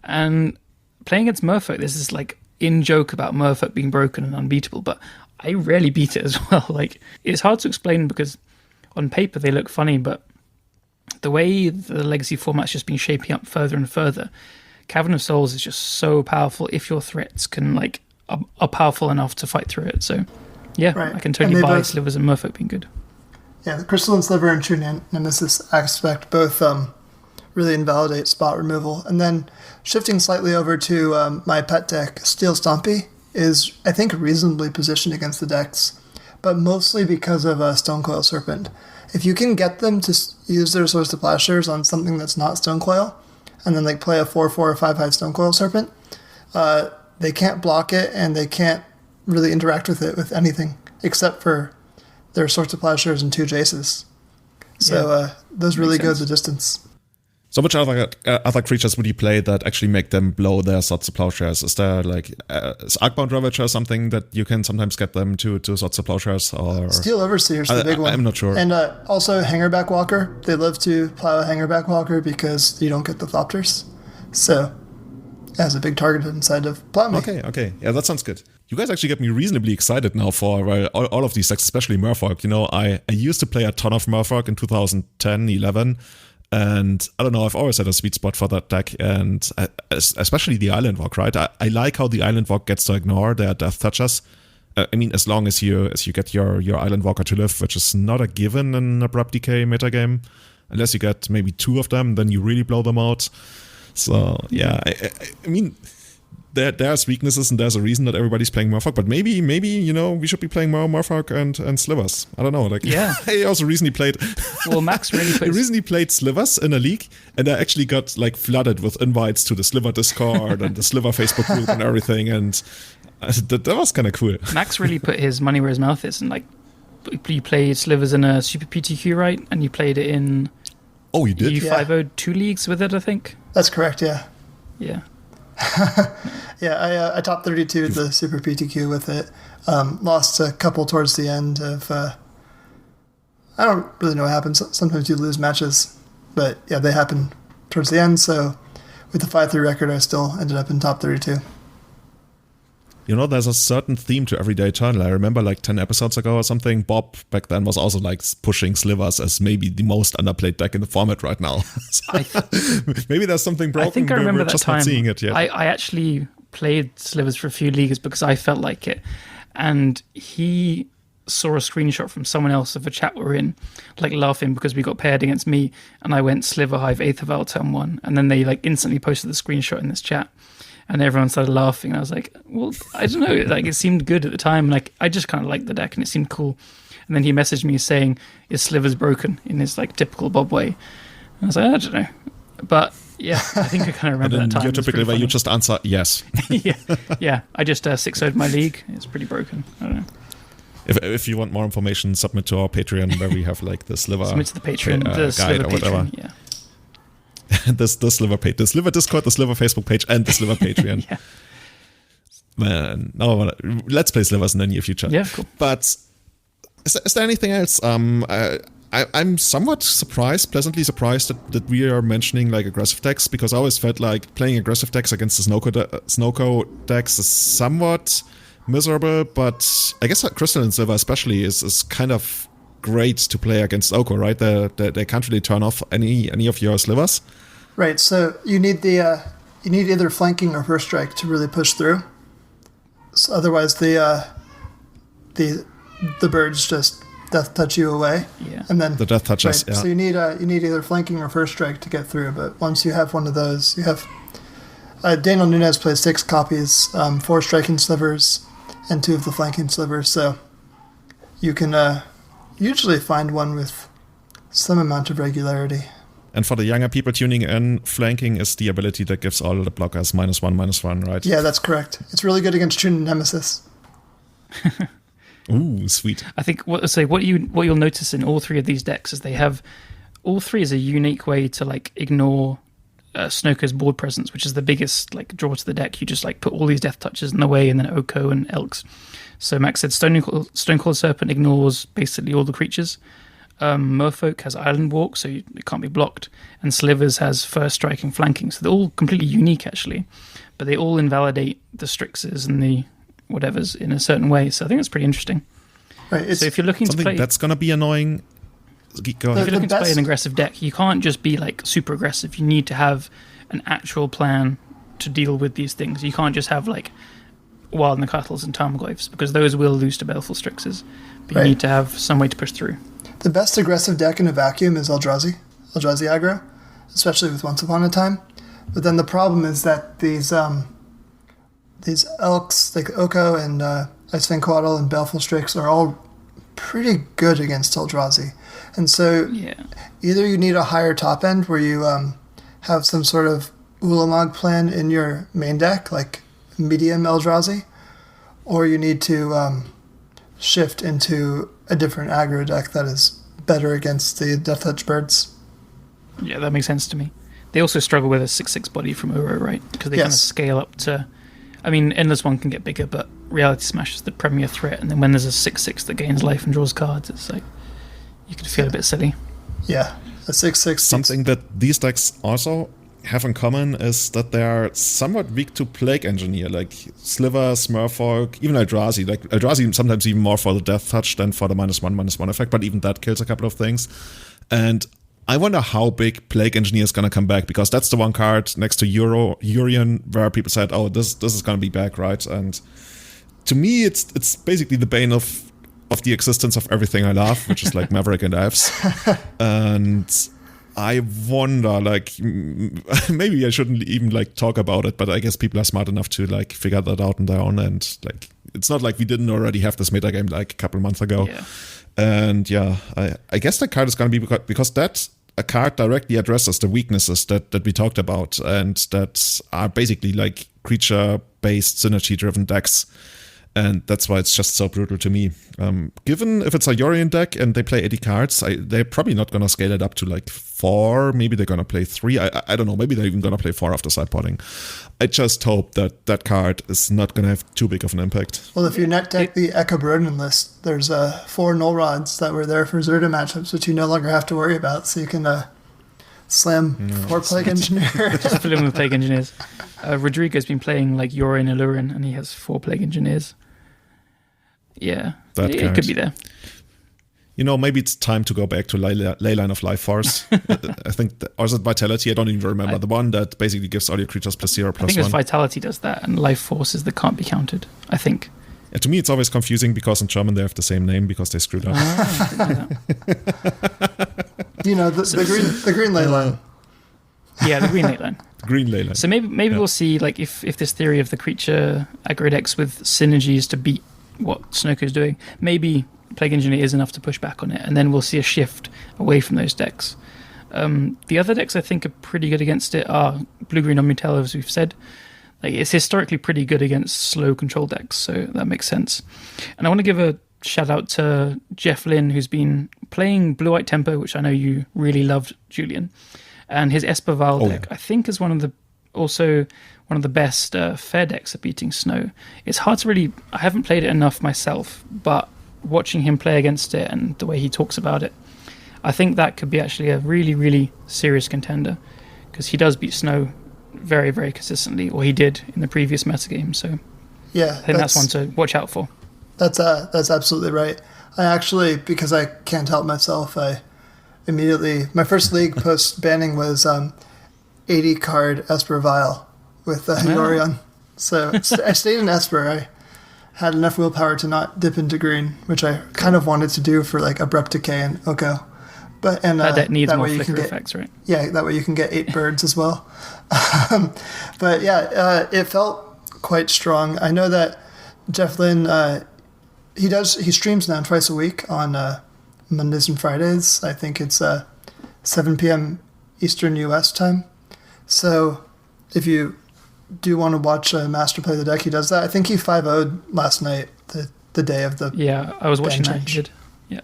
And playing against Merfolk, this is like in joke about Merfolk being broken and unbeatable, but I rarely beat it as well. Like, it's hard to explain because on paper they look funny, but the way the legacy format's just been shaping up further and further, Cavern of Souls is just so powerful if your threats are powerful enough to fight through it. So yeah, right. I can totally buy Slivers and Merfolk being good. Yeah, the Crystalline Sliver and True Nemesis aspect both really invalidate spot removal. And then shifting slightly over to my pet deck, Steel Stompy is, I think, reasonably positioned against the decks, but mostly because of Stonecoil Serpent. If you can get them to use their Swords to Plowshares on something that's not Stonecoil, and then like play a 4/4 or 5/5 Stonecoil Serpent, they can't block it and they can't really interact with it with anything except for their Swords to Plowshares and 2 Jaces. So those really go the distance. So which other creatures would you play that actually make them blow their Swords to Plowshares? Is there like is Arcbound Ravager something that you can sometimes get them to Swords to Plowshares? Or Steel Overseer is the big one. I'm not sure. And also Hangerback Walker. They love to plow a Hangerback Walker because you don't get the Thopters. So it has a big target inside of Plowmaker. Okay. Yeah, that sounds good. You guys actually get me reasonably excited now for all of these decks, especially Merfolk. You know, I used to play a ton of Merfolk in 2010, 11. And I don't know, I've always had a sweet spot for that deck, and especially the Island Walk, right? I like how the Island Walk gets to ignore their Death Touchers. I mean, as long as you get your Island Walker to live, which is not a given in Abrupt Decay metagame. Unless you get maybe 2 of them, then you really blow them out. So, yeah, I mean, there's weaknesses and there's a reason that everybody's playing Merfolk, but maybe, you know, we should be playing more Merfolk and Slivers. I don't know. Like, yeah. I also recently played. Well, Max really played Slivers in a league, and I actually got like flooded with invites to the Sliver Discord and the Sliver Facebook group and everything, and that was kind of cool. Max really put his money where his mouth is, and like, you played Slivers in a Super PTQ, right? And you played it in. Oh, you did? U502 leagues with it, I think. That's correct. Yeah. Yeah. Yeah, I top 32 the Super PTQ with it. Lost a couple towards the end of. I don't really know what happens. Sometimes you lose matches, but yeah, they happen towards the end. So with the 5-3 record, I still ended up in top 32. You know, there's a certain theme to Everyday Eternal. I remember like 10 episodes ago or something, Bob back then was also like pushing Slivers as maybe the most underplayed deck in the format right now. So maybe there's something broken. I think I remember we're that just time. Not seeing it yet. I actually played Slivers for a few leagues because I felt like it. And he saw a screenshot from someone else of a chat we're in, like laughing because we got paired against me. And I went Sliver Hive, Aether Vial, turn 1. And then they like instantly posted the screenshot in this chat. And everyone started laughing. And I was like, well, I don't know. Like, it seemed good at the time. Like, I just kind of liked the deck and it seemed cool. And then he messaged me saying, is Slivers broken? In his like typical Bob way. And I was like, I don't know. But yeah, I think I kind of remember that time. Your typical way, you just answer yes. yeah. I just 6-0'd my league. It's pretty broken. I don't know. If you want more information, submit to our Patreon where we have like the Sliver. Submit to the Patreon, the guide Sliver or whatever. Patreon, yeah. the Sliver page, the Sliver Discord, the Sliver Facebook page, and the Sliver Patreon. Yeah. Man, no, let's play Slivers in the near future. Yeah, cool. But is there anything else? I'm somewhat pleasantly surprised that we are mentioning like aggressive decks, because I always felt like playing aggressive decks against the Snowko decks is somewhat miserable. But I guess Crystal and Silver especially is kind of great to play against Oko, right? They can't really turn off any of your Slivers. Right. So you need either flanking or first strike to really push through. So otherwise, the birds just death touch you away. Yeah. And then the death touches. Right, yeah. So you need either flanking or first strike to get through. But once you have one of those, you have. Daniel Nunes plays 6 copies, 4 striking slivers, and 2 of the flanking slivers. So you can usually find one with some amount of regularity. And for the younger people tuning in, flanking is the ability that gives all the blockers -1/-1, right? Yeah, that's correct. It's really good against True Nemesis. Ooh, sweet. I think what you'll notice in all 3 of these decks is they have all 3 is a unique way to like ignore Snowko's board presence, which is the biggest like draw to the deck. You just like put all these death touches in the way, and then Oko and Elks. So Max said Stonecoil Serpent ignores basically all the creatures. Merfolk has Island Walk, so it can't be blocked, and Slivers has first strike and flanking. So they're all completely unique actually, but they all invalidate the Strixes and the whatever's in a certain way. So I think that's pretty interesting. Right. So if you're looking to play, that's going to be annoying. Go ahead. if you're looking to play an aggressive deck, you can't just be like super aggressive. You need to have an actual plan to deal with these things. You can't just have like Wild Nacatls and Tarmogoyfs, because those will lose to Baleful Strixes. But you need to have some way to push through. The best aggressive deck in a vacuum is Eldrazi aggro, especially with Once Upon a Time. But then the problem is that these elks like Oko and Icewind Quaddle and Baleful Strix are all pretty good against Eldrazi. And so either you need a higher top end where you have some sort of Ulamog plan in your main deck, like medium Eldrazi, or you need to shift into a different aggro deck that is better against the Death Touch birds. Yeah, that makes sense to me. They also struggle with a 6/6 body from Uro, right? Because they kind of scale up to... I mean, Endless One can get bigger, but Reality Smash is the premier threat, and then when there's a 6/6 that gains life and draws cards, it's like... You could feel a bit silly. Yeah, a 6/6. Something that these decks also have in common is that they are somewhat weak to Plague Engineer, like Sliver, Smurfolk, even Eldrazi. Like Eldrazi sometimes even more for the Death Touch than for the -1/-1 effect, but even that kills a couple of things. And I wonder how big Plague Engineer is going to come back, because that's the one card next to Urian where people said, oh, this is going to be back, right? And to me, it's basically the bane of the existence of everything I love, which is like Maverick and Fs. And I wonder, like, maybe I shouldn't even like talk about it, but I guess people are smart enough to like figure that out on their own. And like, it's not like we didn't already have this metagame like a couple months ago. Yeah. And I guess that card is going to be because that a card directly addresses the weaknesses that we talked about, and that are basically like creature-based synergy-driven decks. And that's why it's just so brutal to me. Given if it's a Yorion deck and they play 80 cards, they're probably not going to scale it up to like 4. Maybe they're going to play 3. I don't know. Maybe they're even going to play 4 after sideboarding. I just hope that card is not going to have too big of an impact. Well, if you net deck the Echo Burden list, there's 4 Null Rods that were there for Zirda matchups, which you no longer have to worry about. So you can slam 4 Plague Engineer. Just fill him with Plague Engineers. Rodrigo's been playing like Yorion and Lurin, and he has 4 Plague Engineers. Yeah, it could be there. You know, maybe it's time to go back to Leyline of Life Force. I think, or is it Vitality? I don't even remember. The one that basically gives all your creatures +0/+1. I think it's Vitality does that, and Life Forces that can't be counted, I think. Yeah, to me, it's always confusing because in German they have the same name because they screwed up. You know, the green Leyline. Yeah, the green Leyline. Green Leyline. So maybe we'll see, like, if this theory of the creature aggro decks with synergies to beat what Snowko is doing, maybe Plague Engineer is enough to push back on it, and then we'll see a shift away from those decks. The other decks I think are pretty good against it are Blue-Green Omnitello, as we've said. Like, it's historically pretty good against slow control decks, so that makes sense. And I want to give a shout out to Jeff Lynn, who's been playing Blue-White Tempo, which I know you really loved, Julian. And his Esper Vial deck, I think, is one of the best fair decks at beating Snow. It's hard to really... I haven't played it enough myself, but watching him play against it and the way he talks about it, I think that could be actually a really, really serious contender, because he does beat Snow very, very consistently, or he did in the previous metagame. So yeah, I think that's one to watch out for. That's absolutely right. I actually, because I can't help myself, I immediately... My first league post-banning was 80-card Esper Vial with Yorion. So I stayed in Esper. I had enough willpower to not dip into green, which I kind of wanted to do for like Abrupt Decay and Oko. But that needs that more way you can flicker get, effects, right? Yeah, that way you can get 8 birds as well. But yeah, it felt quite strong. I know that Jeff Lynn, he streams now twice a week on Mondays and Fridays. I think it's 7 p.m. Eastern US time. So if you do want to watch a master play the deck, he does that. I think he 5-0'd last night, the day of the... Yeah, I was watching that. He did. Yeah.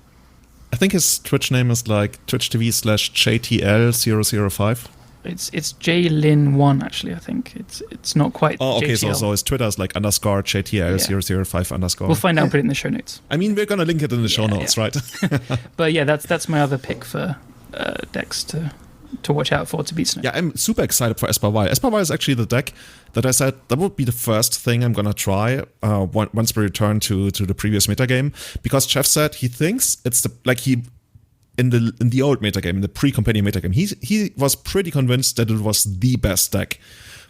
I think his Twitch name is like twitch.tv/JTL005. It's JLin1, actually, I think. It's not quite okay, JTL. so his Twitter is like _JTL005 _. We'll find out and put it in the show notes. I mean, we're going to link it in the show notes, right? But yeah, that's my other pick for decks to to watch out for to beat Snowko. Yeah, I'm super excited for Esper Vial. Esper Vial is actually the deck that I said that would be the first thing I'm gonna try once we return to the previous metagame, because Jeff said he thinks it's in the old metagame, in the pre-Companion metagame, he was pretty convinced that it was the best deck,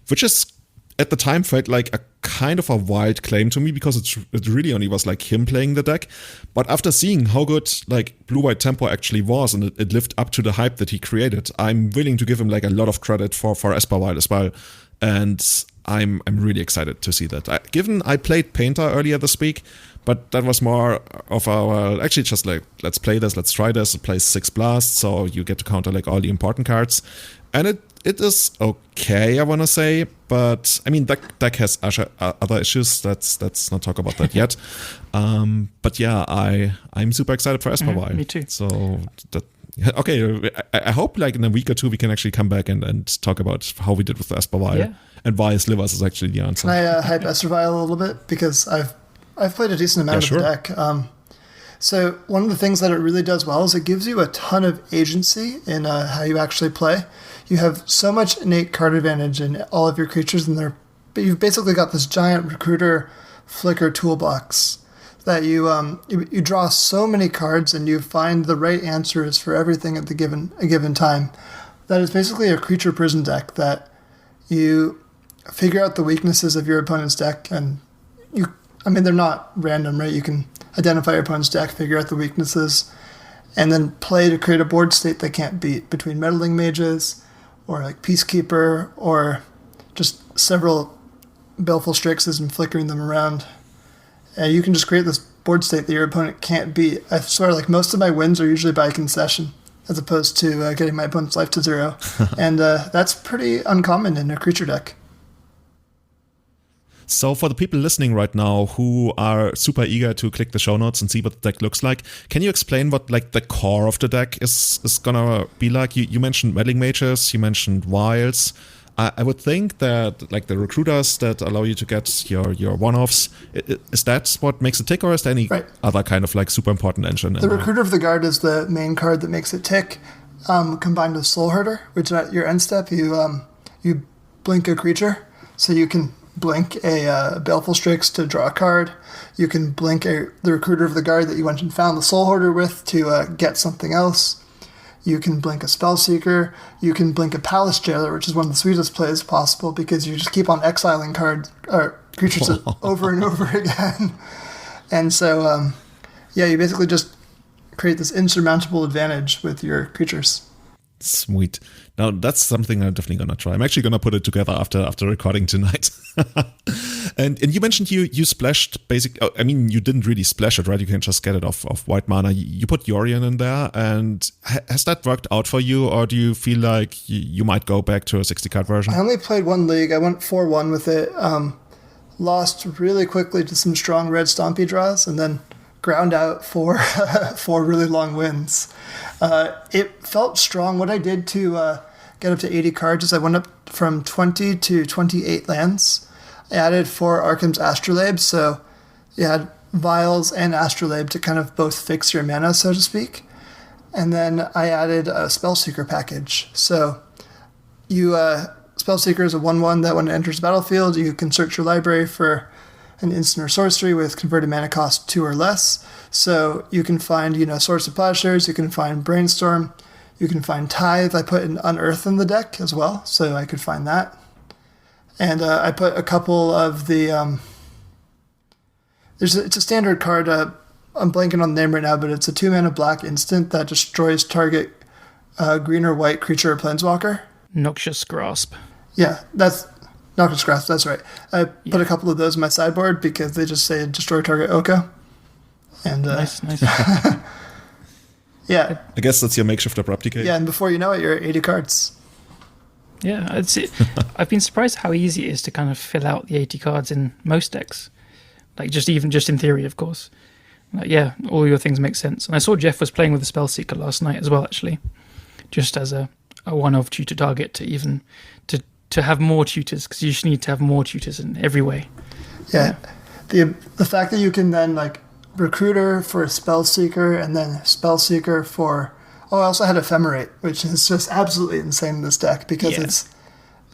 which is at the time felt like a kind of a wild claim to me, because it really only was like him playing the deck. But after seeing how good like Blue-White Tempo actually was, and it lived up to the hype that he created, I'm willing to give him like a lot of credit for Esper Vial as well. And I'm really excited to see that. Given I played Painter earlier this week, but that was more of actually just like, let's play this, let's try this. It plays 6 blasts, so you get to counter like all the important cards. And it is okay, I want to say, but I mean, that deck has other issues. Let's not talk about that yet. But yeah, I'm super excited for Esper Vial. Me too. So that. Okay, I hope like in a week or two we can actually come back and talk about how we did with the Esper Vial, and why Slivers is actually the answer. Can I hype Esper Vial a little bit, because I've played a decent amount of the deck. So one of the things that it really does well is it gives you a ton of agency in how you actually play. You have so much innate card advantage in all of your creatures, but you've basically got this giant recruiter flicker toolbox that you draw so many cards and you find the right answers for everything at a given time. That is basically a creature prison deck that you figure out the weaknesses of your opponent's deck, and they're not random, right? You can identify your opponent's deck, figure out the weaknesses, and then play to create a board state they can't beat between meddling mages or like Peacekeeper or just several Baleful Strixes and flickering them around. You can just create this board state that your opponent can't beat. I swear, like, most of my wins are usually by concession, as opposed to getting my opponent's life to 0. And that's pretty uncommon in a creature deck. So for the people listening right now who are super eager to click the show notes and see what the deck looks like, can you explain what like the core of the deck is gonna be like? You mentioned meddling mages, you mentioned vials. I would think that like the recruiters that allow you to get your one-offs, is that what makes it tick, or is there any other kind of like super important engine? The Recruiter of the Guard is the main card that makes it tick, combined with Soul Herder, which at your end step you blink a creature, so you can blink a Baleful Strix to draw a card. You can blink the Recruiter of the Guard that you went and found the Soul Herder with to get something else. You can blink a Spellseeker. You can blink a Palace Jailer, which is one of the sweetest plays possible, because you just keep on exiling creatures over and over again. And so, you basically just create this insurmountable advantage with your creatures. Sweet. Now that's something I'm definitely gonna try. I'm actually gonna put it together after recording tonight. And you mentioned you splashed you didn't really splash it, right? You can just get it off white mana. You put Julian in there, and has that worked out for you, or do you feel like you might go back to a 60 card version? I only played one league. I went 4-1 with it. Lost really quickly to some strong red stompy draws, and then ground out four really long wins. It felt strong. What I did to get up to 80 cards is I went up from 20 to 28 lands. I added 4 Arkham's Astrolabe, so you had Vials and Astrolabe to kind of both fix your mana, so to speak. And then I added a Spellseeker package. So you Spellseeker is a 1/1 that when it enters the battlefield, you can search your library for an instant or sorcery with converted mana cost 2 or less. So you can find, Source of Plowshares, you can find Brainstorm, you can find Tithe. I put an Unearth in the deck as well, so I could find that. And I put a couple of the... it's a standard card. I'm blanking on the name right now, but it's a 2-mana black instant that destroys target green or white creature or planeswalker. Noxious Grasp. Yeah, that's... Noxious Grasp, that's right. I put a couple of those in my sideboard because they just say destroy target Oko. And, nice. Yeah. I guess that's your makeshift Abrupticate. Yeah, and before you know it, you're at 80 cards. Yeah, I've been surprised how easy it is to kind of fill out the 80 cards in most decks. Like, just in theory, of course. Like, all your things make sense. And I saw Jeff was playing with the Spellseeker last night as well, actually. Just as a one-off tutor target to have more tutors, because you just need to have more tutors in every way. Yeah. The fact that you can then, like, Recruiter for Spellseeker and then Spellseeker for Oh, I also had Ephemerate, which is just absolutely insane in this deck because it's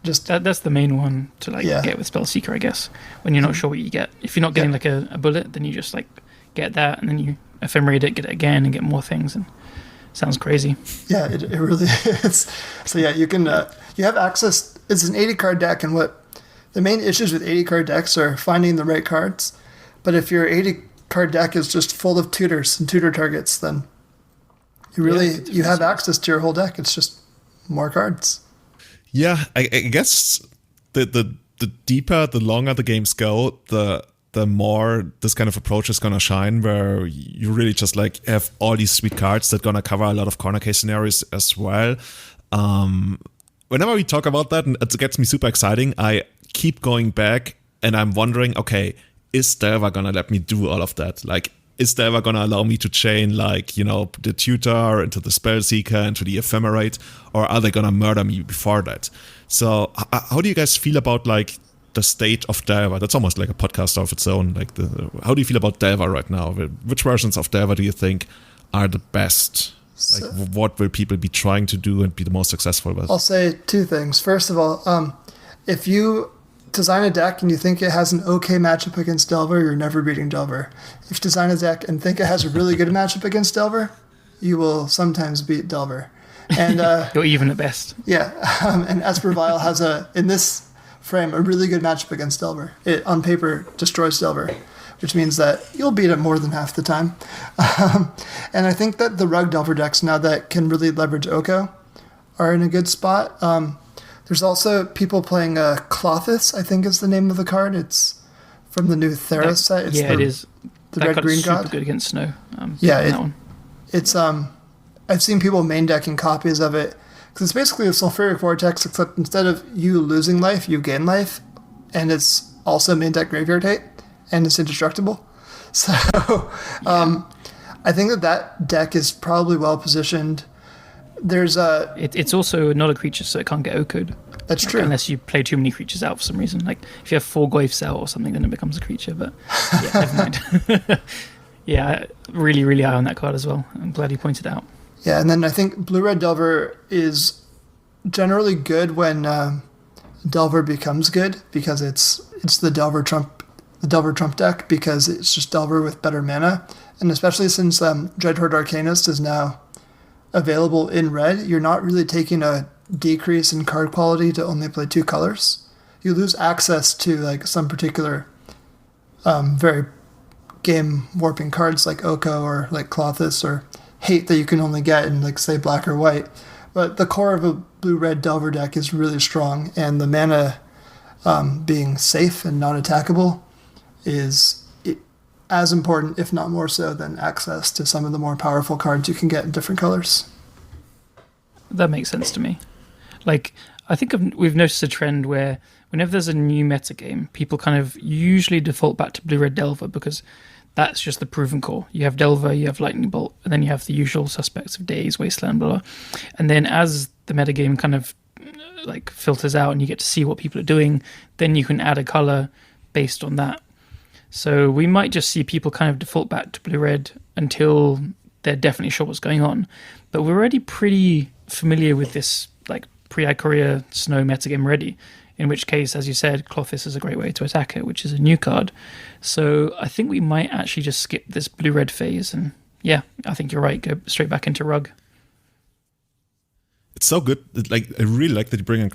just... That's the main one to get with Spellseeker, I guess, when you're not sure what you get. If you're not getting like a bullet, then you just like get that, and then you Ephemerate it, get it again, and get more things, and sounds crazy. Yeah, it really is. So yeah, you can you have access. It's an 80-card deck, and what the main issues with 80-card decks are finding the right cards. But if your 80-card deck is just full of tutors and tutor targets, then you have access to your whole deck. It's just more cards. Yeah, I guess the deeper, the longer the games go, the more this kind of approach is gonna shine, where you really just like have all these sweet cards that gonna cover a lot of corner case scenarios as well. Whenever we talk about that, and it gets me super exciting, I keep going back and I'm wondering, okay, is Delver gonna let me do all of that? Like, is Delver gonna allow me to chain like, the tutor into the Spellseeker, into the Ephemerate, or are they gonna murder me before that? So how do you guys feel about like the state of Delver? That's almost like a podcast of its own. Like, how do you feel about Delver right now? Which versions of Delver do you think are the best? Like, what will people be trying to do and be the most successful with? I'll say two things. First of all, if you design a deck and you think it has an okay matchup against Delver, you're never beating Delver. If you design a deck and think it has a really good matchup against Delver, you will sometimes beat Delver. And you're even at best. Yeah, and Esper Vial has in this frame a really good matchup against Delver. It on paper destroys Delver, which means that you'll beat it more than half the time. And I think that the Rug Delver decks now that can really leverage Oko are in a good spot. There's also people playing Clothis, I think is the name of the card. It's from the new Thera set. It's it is. The that red-green god. Super good against Snow. That one. It's I've seen people main decking copies of it because it's basically a sulfuric vortex, except instead of you losing life, you gain life, and it's also main deck graveyard hate, and it's indestructible. So I think that deck is probably well positioned. There's it's also not a creature, so it can't get OCO'd. That's true. Unless you play too many creatures out for some reason. Like if you have 4 Goyfs out or something, then it becomes a creature. But yeah, never mind. Yeah, really, really high on that card as well. I'm glad you pointed it out. Yeah, and then I think Blue-Red Delver is generally good when Delver becomes good, because it's the Delver Trump deck, because it's just Delver with better mana, and especially since Dreadhorde Arcanist is now available in red, you're not really taking a decrease in card quality to only play 2 colors. You lose access to like some particular very game warping cards like Oko or like Clothis or Hate that you can only get in like say black or white. But the core of a blue-red Delver deck is really strong, and the mana being safe and non-attackable is as important, if not more so, than access to some of the more powerful cards you can get in different colors. That makes sense to me. Like, I think we've noticed a trend where whenever there's a new meta game, people kind of usually default back to Blue-Red Delver, because that's just the proven core. You have Delver, you have Lightning Bolt, and then you have the usual suspects of Daze, Wasteland, blah, blah. And then as the metagame kind of like filters out and you get to see what people are doing, then you can add a color based on that. So we might just see people kind of default back to Blue-Red until they're definitely sure what's going on. But we're already pretty familiar with this like pre-Ikoria Snow metagame already. In which case, as you said, Clothis is a great way to attack it, which is a new card. So I think we might actually just skip this blue-red phase. And yeah, I think you're right. Go straight back into Rug. It's so good. Like, I really like that you bring up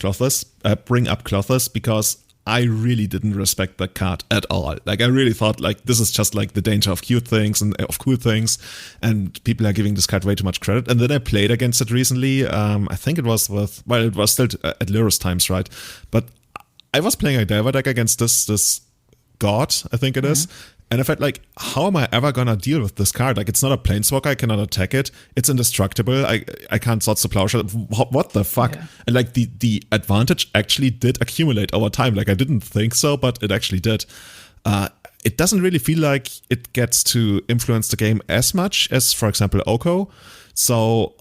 Clothis, because I really didn't respect that card at all. Like, I really thought like this is just like the danger of cute things and of cool things, and people are giving this card way too much credit. And then I played against it recently. I think it was it was still at Lurrus times, right? But I was playing a Delver deck against this god, I think it is. And I felt like, how am I ever gonna deal with this card? Like, it's not a planeswalker, I cannot attack it. It's indestructible. I can't Swords to Plowshare. What the fuck? Yeah. And like the advantage actually did accumulate over time. Like, I didn't think so, but it actually did. It doesn't really feel like it gets to influence the game as much as, for example, Oko. So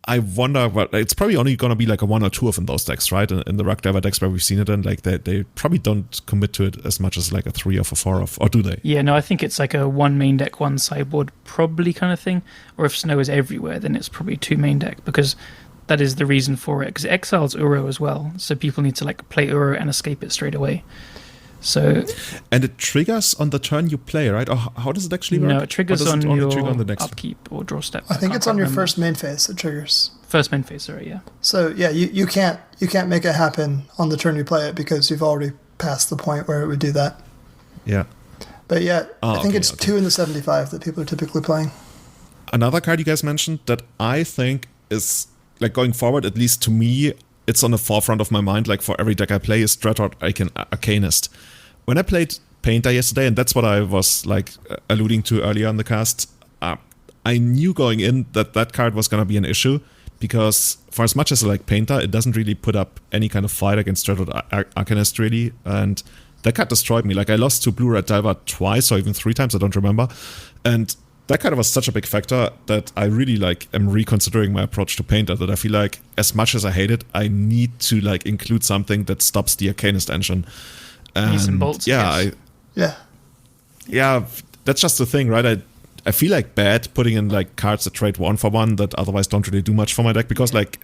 I wonder, but it's probably only going to be like a 1 or 2 of in those decks, right? In the Rug Diver decks where we've seen it in, like they probably don't commit to it as much as like a 3 or 4 of, or do they? Yeah, no, I think it's like a 1 main deck, 1 sideboard probably kind of thing. Or if Snow is everywhere, then it's probably 2 main deck, because that is the reason for it. Because it exiles Uro as well, so people need to like play Uro and escape it straight away. So, and it triggers on the turn you play, right? Or how does it actually work? No, it triggers on your trigger on the next upkeep or draw step. I think it's on your first main phase it triggers. First main phase, sorry, yeah. So yeah, you can't make it happen on the turn you play it because you've already passed the point where it would do that. Yeah. But yeah, I think it's 2 in the 75 that people are typically playing. Another card you guys mentioned that I think is, like, going forward, at least to me, it's on the forefront of my mind, like for every deck I play, is Dreadhorde Arcanist. When I played Painter yesterday, and that's what I was like alluding to earlier in the cast, I knew going in that that card was going to be an issue, because for as much as I like Painter, it doesn't really put up any kind of fight against Dreadhorde Arcanist, really, and that card destroyed me. Like, I lost to Blue-Red Diver twice, or even 3 times, I don't remember, and that kind of was such a big factor that I really like am reconsidering my approach to Painter, that I feel like as much as I hate it, I need to like include something that stops the Arcanist engine. And some bolts, yeah, yes. Yeah, that's just the thing, right? I feel like bad putting in like cards that trade 1 for 1 that otherwise don't really do much for my deck, because like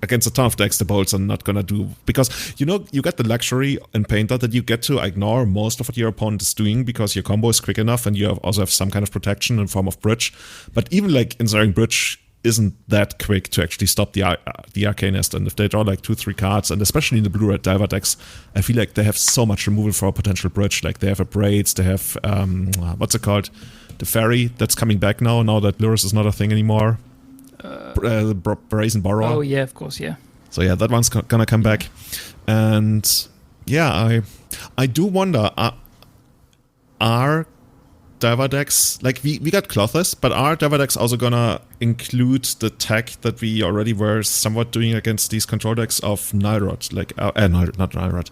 against a ton of decks, the bolts are not gonna do, because you get the luxury in Painter that you get to ignore most of what your opponent is doing because your combo is quick enough and you also have some kind of protection in form of bridge. But even like inserting bridge isn't that quick to actually stop the Arcanist, and if they draw like 2-3 cards, and especially in the Blue-Red Diver decks, I feel like they have so much removal for a potential bridge. Like they have a Braids, they have what's it called, the Fairy that's coming back now that Lurrus is not a thing anymore. The Brazen Borrower. Oh yeah, of course, yeah. So yeah, that one's gonna come back, and yeah, I do wonder, are Diver decks, like we got Clothes, but are Diver decks also gonna include the tech that we already were somewhat doing against these control decks of Nilrod, like not Nilrod,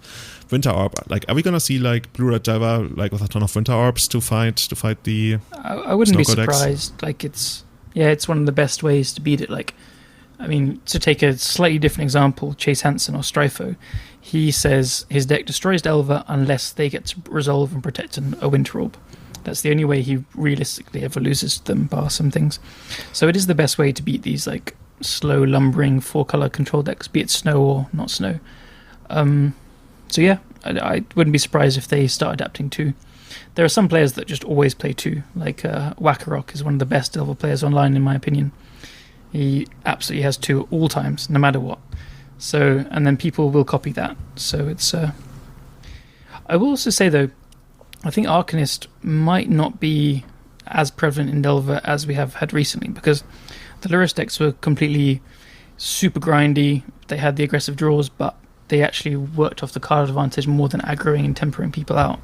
Winter Orb? Like, are we gonna see like Blue-Red Diver like with a ton of Winter Orbs to fight the? I wouldn't be Snowko surprised. Decks? Like it's one of the best ways to beat it. Like, I mean, to take a slightly different example, Chase Hansen or Stryfo, he says his deck destroys Delver unless they get to resolve and protect a Winter Orb. That's the only way he realistically ever loses to them, bar some things. So it is the best way to beat these like slow, lumbering 4-color control decks, be it Snow or not Snow. So yeah, I wouldn't be surprised if they start adapting too. There are some players that just always play 2, like Wackarok is one of the best Delver players online in my opinion. He absolutely has 2 at all times, no matter what. So, and then people will copy that. So it's... I will also say though, I think Arcanist might not be as prevalent in Delver as we have had recently, because the Lurrus decks were completely super grindy. They had the aggressive draws, but they actually worked off the card advantage more than aggroing and tempering people out.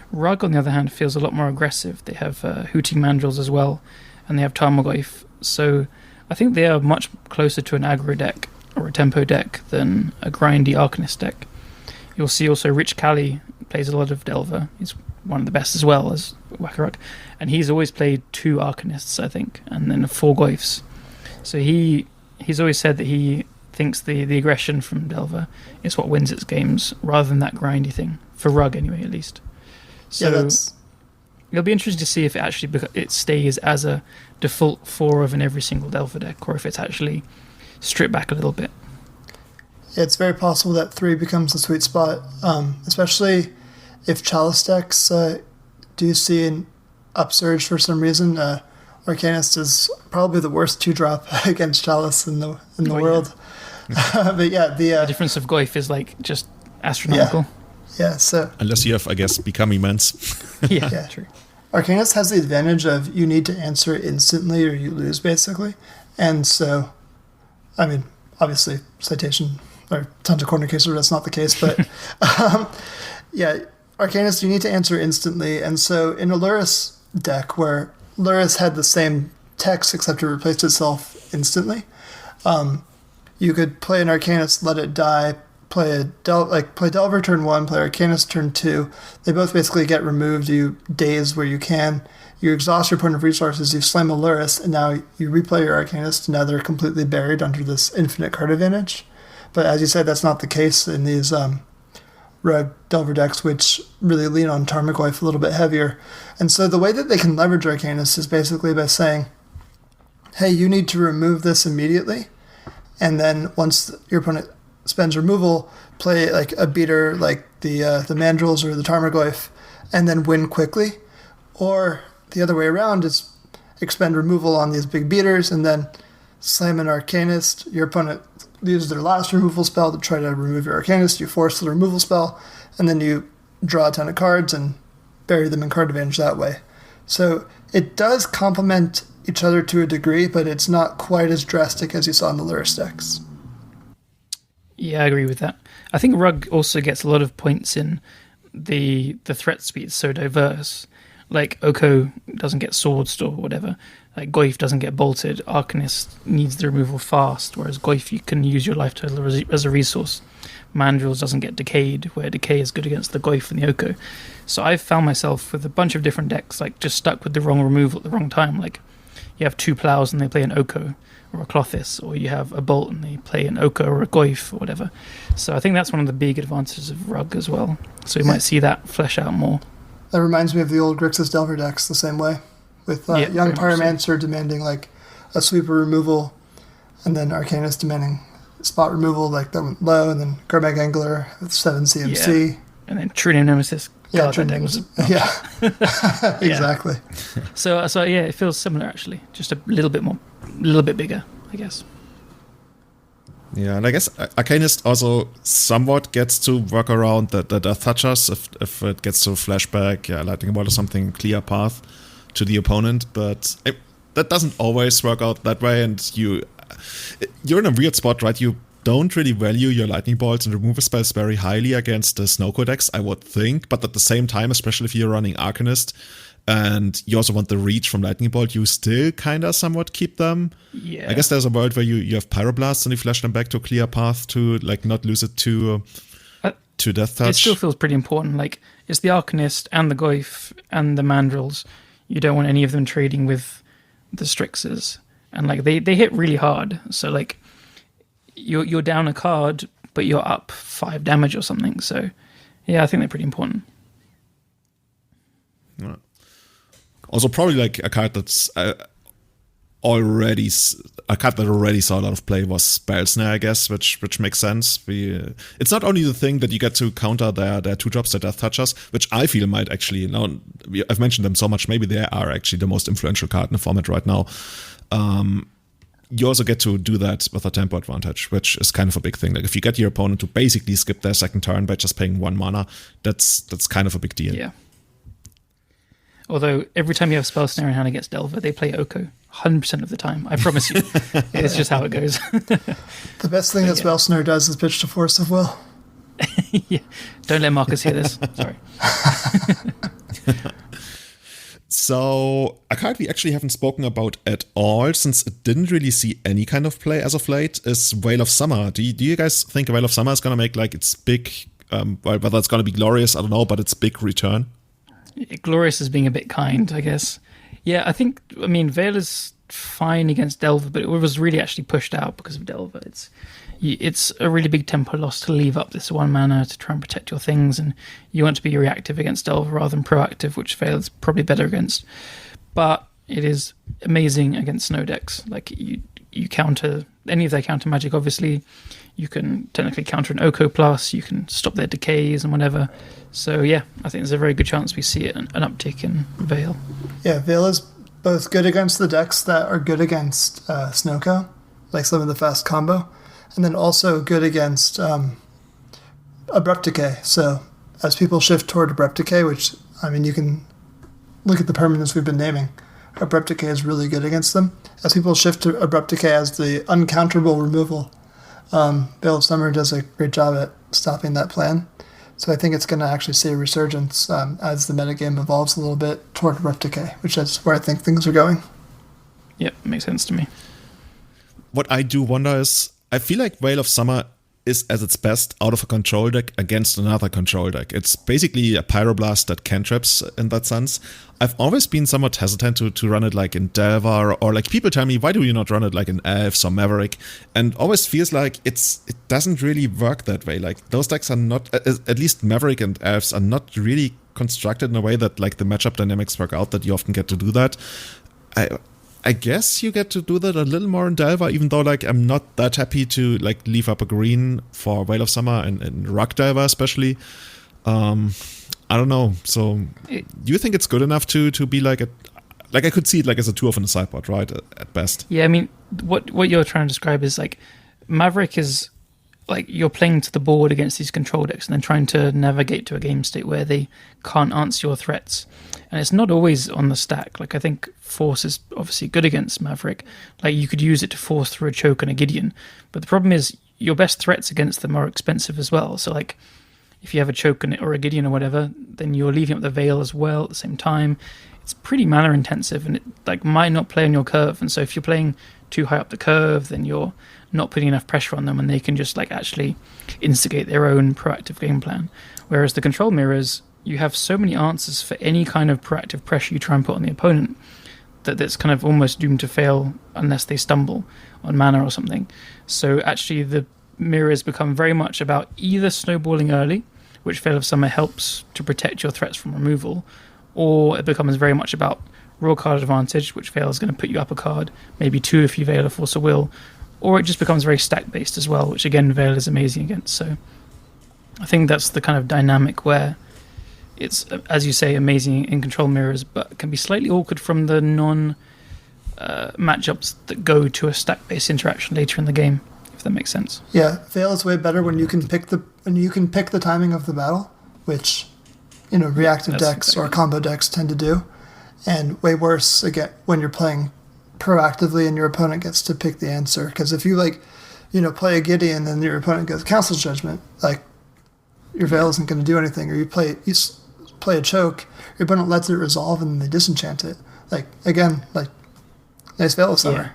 Rug, on the other hand, feels a lot more aggressive. They have Hooting Mandrills as well, and they have Tarmogoyf. So I think they are much closer to an aggro deck or a tempo deck than a grindy Arcanist deck. You'll see also Rich Cali plays a lot of Delver. He's one of the best as well as Wackarok, and he's always played 2 Arcanists, I think, and then 4 Goyfs. So he's always said that he thinks the aggression from Delver is what wins its games, rather than that grindy thing, for Rug anyway, at least. So yeah, it'll be interesting to see if it stays as a default 4 of in every single Delver deck, or if it's actually stripped back a little bit. Yeah, it's very possible that 3 becomes the sweet spot, especially if Chalice decks do see an upsurge for some reason. Arcanist is probably the worst 2-drop against Chalice in the world. Yeah. But yeah, the difference of Goyf is like just astronomical. Yeah, so unless you have, I guess, become immense. yeah, true. Arcanist has the advantage of you need to answer it instantly or you lose, basically. And so, I mean, obviously, citation or tons of corner cases where that's not the case, but yeah, Arcanist, you need to answer instantly. And so in a Lurrus deck where Lurrus had the same text except it replaced itself instantly, you could play an Arcanist, let it die, play play Delver turn 1, play Arcanist turn 2. They both basically get removed. You daze where you can. You exhaust your point of resources. You slam a Lurrus, and now you replay your Arcanist. And now they're completely buried under this infinite card advantage. But as you said, that's not the case in these Rogue Delver decks, which really lean on Tarmogoyf a little bit heavier. And so the way that they can leverage Arcanist is basically by saying, hey, you need to remove this immediately. And then once your opponent spends removal, play like a beater like the Mandrills or the Tarmogoyf, and then win quickly. Or the other way around is expend removal on these big beaters and then slam an Arcanist. Your opponent uses their last removal spell to try to remove your Arcanist. You force the removal spell, and then you draw a ton of cards and bury them in card advantage that way. So it does complement each other to a degree, but it's not quite as drastic as you saw in the Lurrus decks. Yeah, I agree with that. I think Rug also gets a lot of points in the threat speed so diverse. Like Oko doesn't get swords or whatever. Like Goyf doesn't get bolted. Arcanist needs the removal fast, whereas Goyf you can use your life total as a resource. Mandrills doesn't get decayed, where decay is good against the Goyf and the Oko. So I've found myself with a bunch of different decks, like just stuck with the wrong removal at the wrong time. Like you have 2 plows and they play an Oko or a Clothis, or you have a bolt and they play an Oko or a Goyf or whatever. So I think that's one of the big advantages of Rug as well. So we might see that flesh out more. That reminds me of the old Grixis Delver decks the same way, with Young Pyromancer demanding like a sweeper removal, and then Arcanist demanding spot removal, like that went low, and then Gurmag Angler with 7 CMC. Yeah. And then True Name Nemesis. Yeah, True Name Yeah, exactly. So yeah, it feels similar actually, just a little bit bigger, I guess. Yeah, and I guess Arcanist also somewhat gets to work around the Death Touchers if it gets to flashback, Lightning Bolt or something, clear path to the opponent, but that doesn't always work out that way, and you're in a weird spot, right? You don't really value your Lightning Bolts and removal spells very highly against the Snowko decks, I would think, but at the same time, especially if you're running Arcanist, and you also want the reach from Lightning Bolt, you still kind of somewhat keep them. Yeah. I guess there's a world where you have Pyroblasts and you flash them back to a clear path to like not lose it to Death Touch. It still feels pretty important. Like it's the Arcanist and the Goyf and the Mandrills. You don't want any of them trading with the Strixes. And like they hit really hard. So like you're down a card, but you're up 5 damage or something. So yeah, I think they're pretty important. Yeah. Also, probably like a card that's already saw a lot of play was Spell Snare, I guess, which makes sense. It's not only the thing that you get to counter their 2-drops, their Death Touchers, which I feel might actually, I've mentioned them so much, maybe they are actually the most influential card in the format right now. You also get to do that with a tempo advantage, which is kind of a big thing. Like if you get your opponent to basically skip their second turn by just paying 1 mana, that's kind of a big deal. Yeah. Although every time you have Spell Snare in hand against Delver, they play Oko 100% of the time. I promise you. It's just how it goes. The best thing that Spell Snare does is pitch to Force of Will. Yeah. Don't let Marcus hear this. Sorry. So, a card we actually haven't spoken about at all, since it didn't really see any kind of play as of late, is Veil of Summer. Do you guys think Veil of Summer is going to make like its big, whether it's going to be glorious, I don't know, but its big return? Glorious is being a bit kind, I guess. Yeah, I mean, Veil is fine against Delver, but it was really actually pushed out because of Delver. It's a really big tempo loss to leave up this 1 mana to try and protect your things, and you want to be reactive against Delver rather than proactive, which Veil is probably better against. But it is amazing against snow decks. Like, you counter any of their counter magic, obviously. You can technically counter an Oko plus, you can stop their decays and whatever. So yeah, I think there's a very good chance we see an uptick in Veil. Yeah, Veil is both good against the decks that are good against Snowko, like some of the fast combo, and then also good against Abrupt Decay. So as people shift toward Abrupt Decay, which, I mean, you can look at the permanents we've been naming, Abrupt Decay is really good against them. As people shift to Abrupt Decay as the uncounterable removal, Veil of Summer does a great job at stopping that plan. So I think it's going to actually see a resurgence as the metagame evolves a little bit toward Abrupt Decay, which is where I think things are going. Yep, makes sense to me. What I do wonder is, I feel like Veil of Summer is at its best out of a control deck against another control deck. It's basically a Pyroblast that cantrips in that sense. I've always been somewhat hesitant to run it like in Delvar, or like people tell me, why do you not run it like in Elves or Maverick? And always feels like it doesn't really work that way. Like those decks are not, at least Maverick and Elves are not really constructed in a way that like the matchup dynamics work out, that you often get to do that. I guess you get to do that a little more in Delver, even though like I'm not that happy to like leave up a green for Veil of Summer and Rock Delver especially. I don't know. So do you think it's good enough to be like like I could see it like as a 2-off in the sideboard, right? At best. Yeah, I mean, what you're trying to describe is like Maverick is like you're playing to the board against these control decks and then trying to navigate to a game state where they can't answer your threats. And it's not always on the stack. Like I think Force is obviously good against Maverick. Like you could use it to force through a choke and a Gideon. But the problem is your best threats against them are expensive as well. So like if you have a choke or a Gideon or whatever, then you're leaving up the Veil as well at the same time. It's pretty mana intensive and it like might not play on your curve. And so if you're playing too high up the curve, then you're not putting enough pressure on them and they can just like actually instigate their own proactive game plan. Whereas the control mirrors, you have so many answers for any kind of proactive pressure you try and put on the opponent that it's kind of almost doomed to fail unless they stumble on mana or something. So actually the mirrors become very much about either snowballing early, which Veil of Summer helps to protect your threats from removal, or it becomes very much about raw card advantage, which Veil is going to put you up a card, maybe 2 if you Veil a Force of Will, or it just becomes very stack based as well, which again Veil is amazing against. So I think that's the kind of dynamic where it's, as you say, amazing in control mirrors, but can be slightly awkward from the non matchups that go to a stack based interaction later in the game, if that makes sense. Yeah, Veil is way better when you can pick the timing of the battle, which reactive decks or combo decks tend to do, and way worse again when you're playing proactively and your opponent gets to pick the answer. Because if you play a Gideon and then your opponent goes Council's Judgment, like your Veil isn't going to do anything, or you play a choke, your opponent lets it resolve and they disenchant it. Like again, like nice Veil of Summer.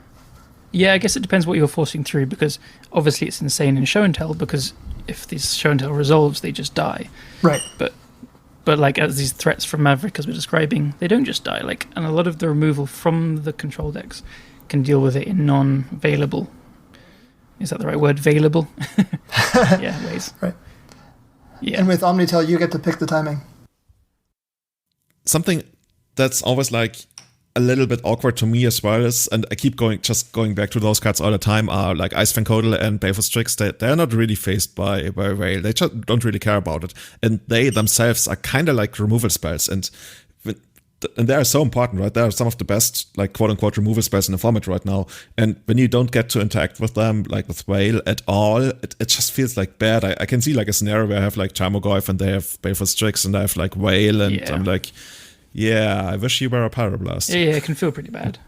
Yeah, I guess it depends what you're forcing through, because obviously it's insane in Show and Tell, because if this Show and Tell resolves, they just die. Right. But like as these threats from Maverick, as we're describing, they don't just die. Like, and a lot of the removal from the control decks can deal with it in non-veilable. Is that the right word? Veilable? Yeah, ways. Right. Yeah. And with Omnitel, you get to pick the timing. Something that's always like a little bit awkward to me as well is, and I keep going back to those cards all the time, are like Ice Codal and Baleful Strix. They're not really faced by Veil. They just don't really care about it. And they themselves are kind of like removal spells. And they are so important, right? They are some of the best, like, quote-unquote removal spells in the format right now. And when you don't get to interact with them, like with Veil at all, it just feels like bad. I can see like a scenario where I have like Tarmogoyf and they have Baleful Strix and I have like Veil, and I'm like, yeah, I wish you were a Pyroblast. Yeah, it can feel pretty bad.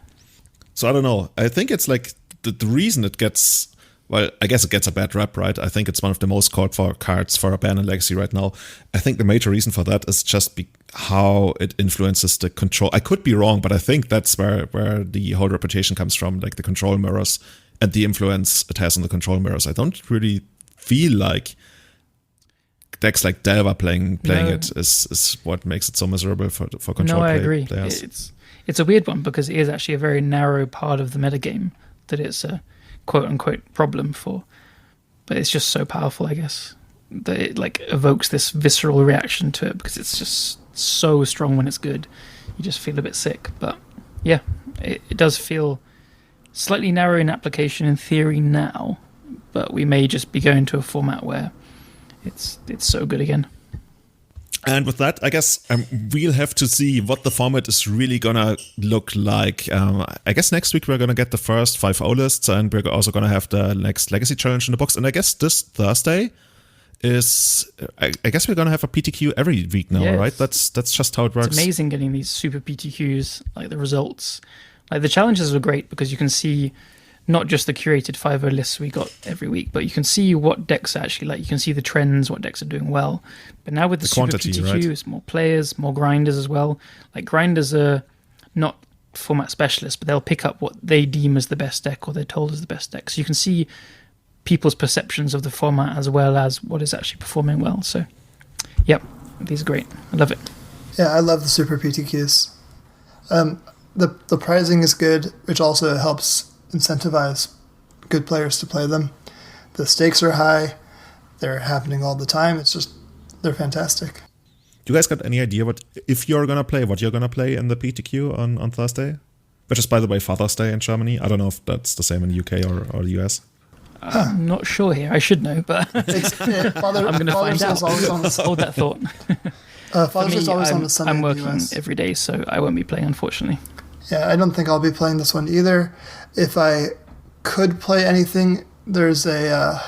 So I don't know. I think it's like the reason it gets, well, I guess it gets a bad rep, right? I think it's one of the most called for cards for a ban in Legacy right now. I think the major reason for that is just how it influences the control. I could be wrong, but I think that's where the whole reputation comes from, like the control mirrors and the influence it has on the control mirrors. I don't really feel like decks like Delver playing it is what makes it so miserable for control I agree. players. It's a weird one, because it is actually a very narrow part of the metagame that it's a quote-unquote problem for. But it's just so powerful, I guess, that it like evokes this visceral reaction to it, because it's just so strong when it's good. You just feel a bit sick. But yeah, it does feel slightly narrow in application in theory now, but we may just be going to a format where it's so good again. And with that, I guess we'll have to see what the format is really gonna look like. I guess next week we're gonna get the first 5-0 lists, and we're also gonna have the next Legacy Challenge in the box. And I guess this Thursday is, I guess we're gonna have a PTQ every week now, right? That's just how it works. It's amazing getting these super PTQs, like the results. Like the challenges are great because you can see not just the curated 5-0 lists we got every week, but you can see what decks are actually like. You can see the trends, what decks are doing well. But now with the super quantity, PTQ, right? It's more players, more grinders as well. Like grinders are not format specialists, but they'll pick up what they deem as the best deck or they're told is the best deck. So you can see people's perceptions of the format as well as what is actually performing well. So, yep, these are great. I love it. Yeah, I love the Super PTQs. The pricing is good, which also helps incentivize good players to play them. The stakes are high. They're happening all the time. They're fantastic. Do you guys got any idea what you're going to play in the PTQ on Thursday? Which is, by the way, Father's Day in Germany. I don't know if that's the same in the UK or the US. I'm not sure here. I should know, but I'm going to find out. Hold that thought. Father's Day is always on a Sunday. I'm working every day, so I won't be playing, unfortunately. Yeah, I don't think I'll be playing this one either. If I could play anything, if I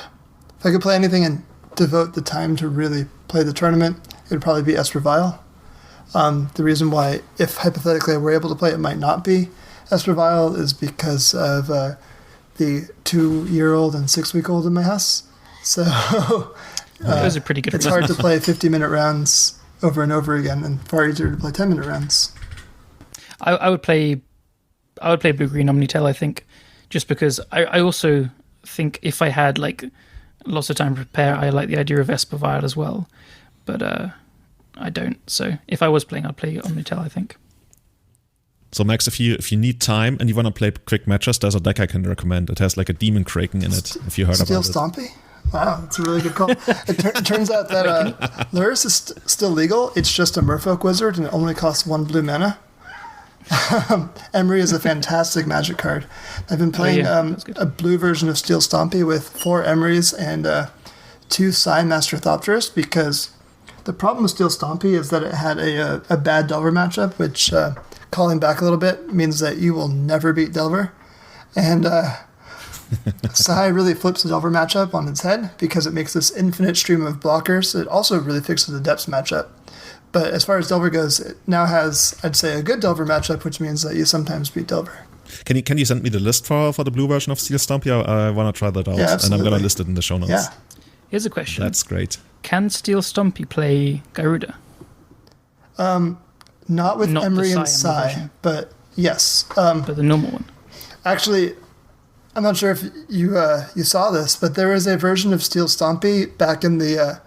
could play anything and devote the time to really play the tournament, it would probably be Esper Vial. The reason why, if hypothetically I were able to play, it might not be Esper Vial is because of the 2-year-old and 6-week-old in my house. So those are pretty good. It's hard to play 50-minute rounds over and over again, and far easier to play 10-minute rounds. I would play Blue Green Omnitel, I think, just because I also think if I had like lots of time to prepare, I like the idea of Esper Vial as well, but I don't. So if I was playing, I'd play Omnitel, I think. So Max, if you need time and you want to play quick matches, there's a deck I can recommend. It has like a demon kraken in it. If you heard Steel about Stompy? Wow, that's a really good call. It turns out that Lurrus is still legal. It's just a Merfolk wizard, and it only costs 1 blue mana. Emery is a fantastic magic card. I've been playing a blue version of Steel Stompy with 4 Emerys and 2 Psi Master Thopterus, because the problem with Steel Stompy is that it had a bad Delver matchup, which, calling back a little bit, means that you will never beat Delver. And Psi really flips the Delver matchup on its head because it makes this infinite stream of blockers. It also really fixes the Depths matchup. But as far as Delver goes, it now has, I'd say, a good Delver matchup, which means that you sometimes beat Delver. Can you send me the list for the blue version of Steel Stompy? I want to try that out. Yeah, absolutely. And I'm going to list it in the show notes. Yeah. Here's a question. That's great. Can Steel Stompy play Garuda? Not with Not Emery the and Psi Psi, but yes. But the normal one. Actually, I'm not sure if you saw this, but there was a version of Steel Stompy back in the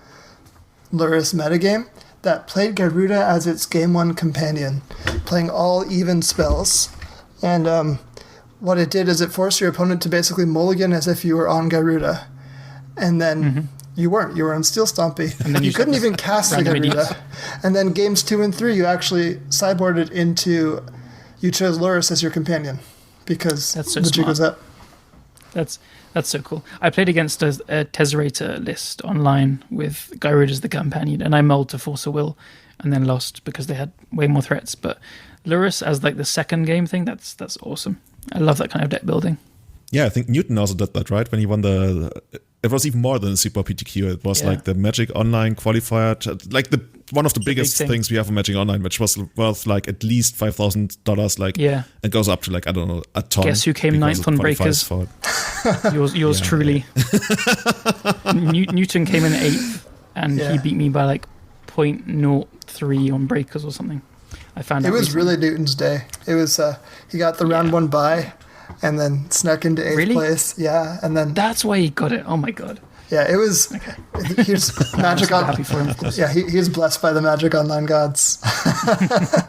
Lurrus metagame that played Garuda as its Game 1 companion, playing all even spells. And what it did is it forced your opponent to basically mulligan as if you were on Garuda. And then you weren't. You were on Steel Stompy. And then you couldn't even cast the Garuda. And then games 2 and 3, you actually sideboarded into... You chose Lurrus as your companion because That's so the jig smart. was up. That's so cool. I played against a Tesserator list online with Garuda as the companion, and I mulled to Force of Will and then lost because they had way more threats. But Lurrus as like the second game thing, that's awesome. I love that kind of deck building. Yeah, I think Newton also did that, right? When he won it was even more than a Super PTQ. It was like the Magic Online qualifier, like one of the biggest things we have in Magic Online, which was worth like at least $5,000. Like, it goes up to like, I don't know, a ton. Guess who came ninth on Breakers? Yours truly. Newton came in 8th, and he beat me by like 0.03 on Breakers or something. I found out it was really Newton's day. It was he got the round 1 bye. And then snuck into 8th place. Yeah, and then... That's why he got it. Oh, my God. Yeah, it was... Okay. He's Magic I'm happy for him, of course. Yeah, he's blessed by the Magic Online gods. I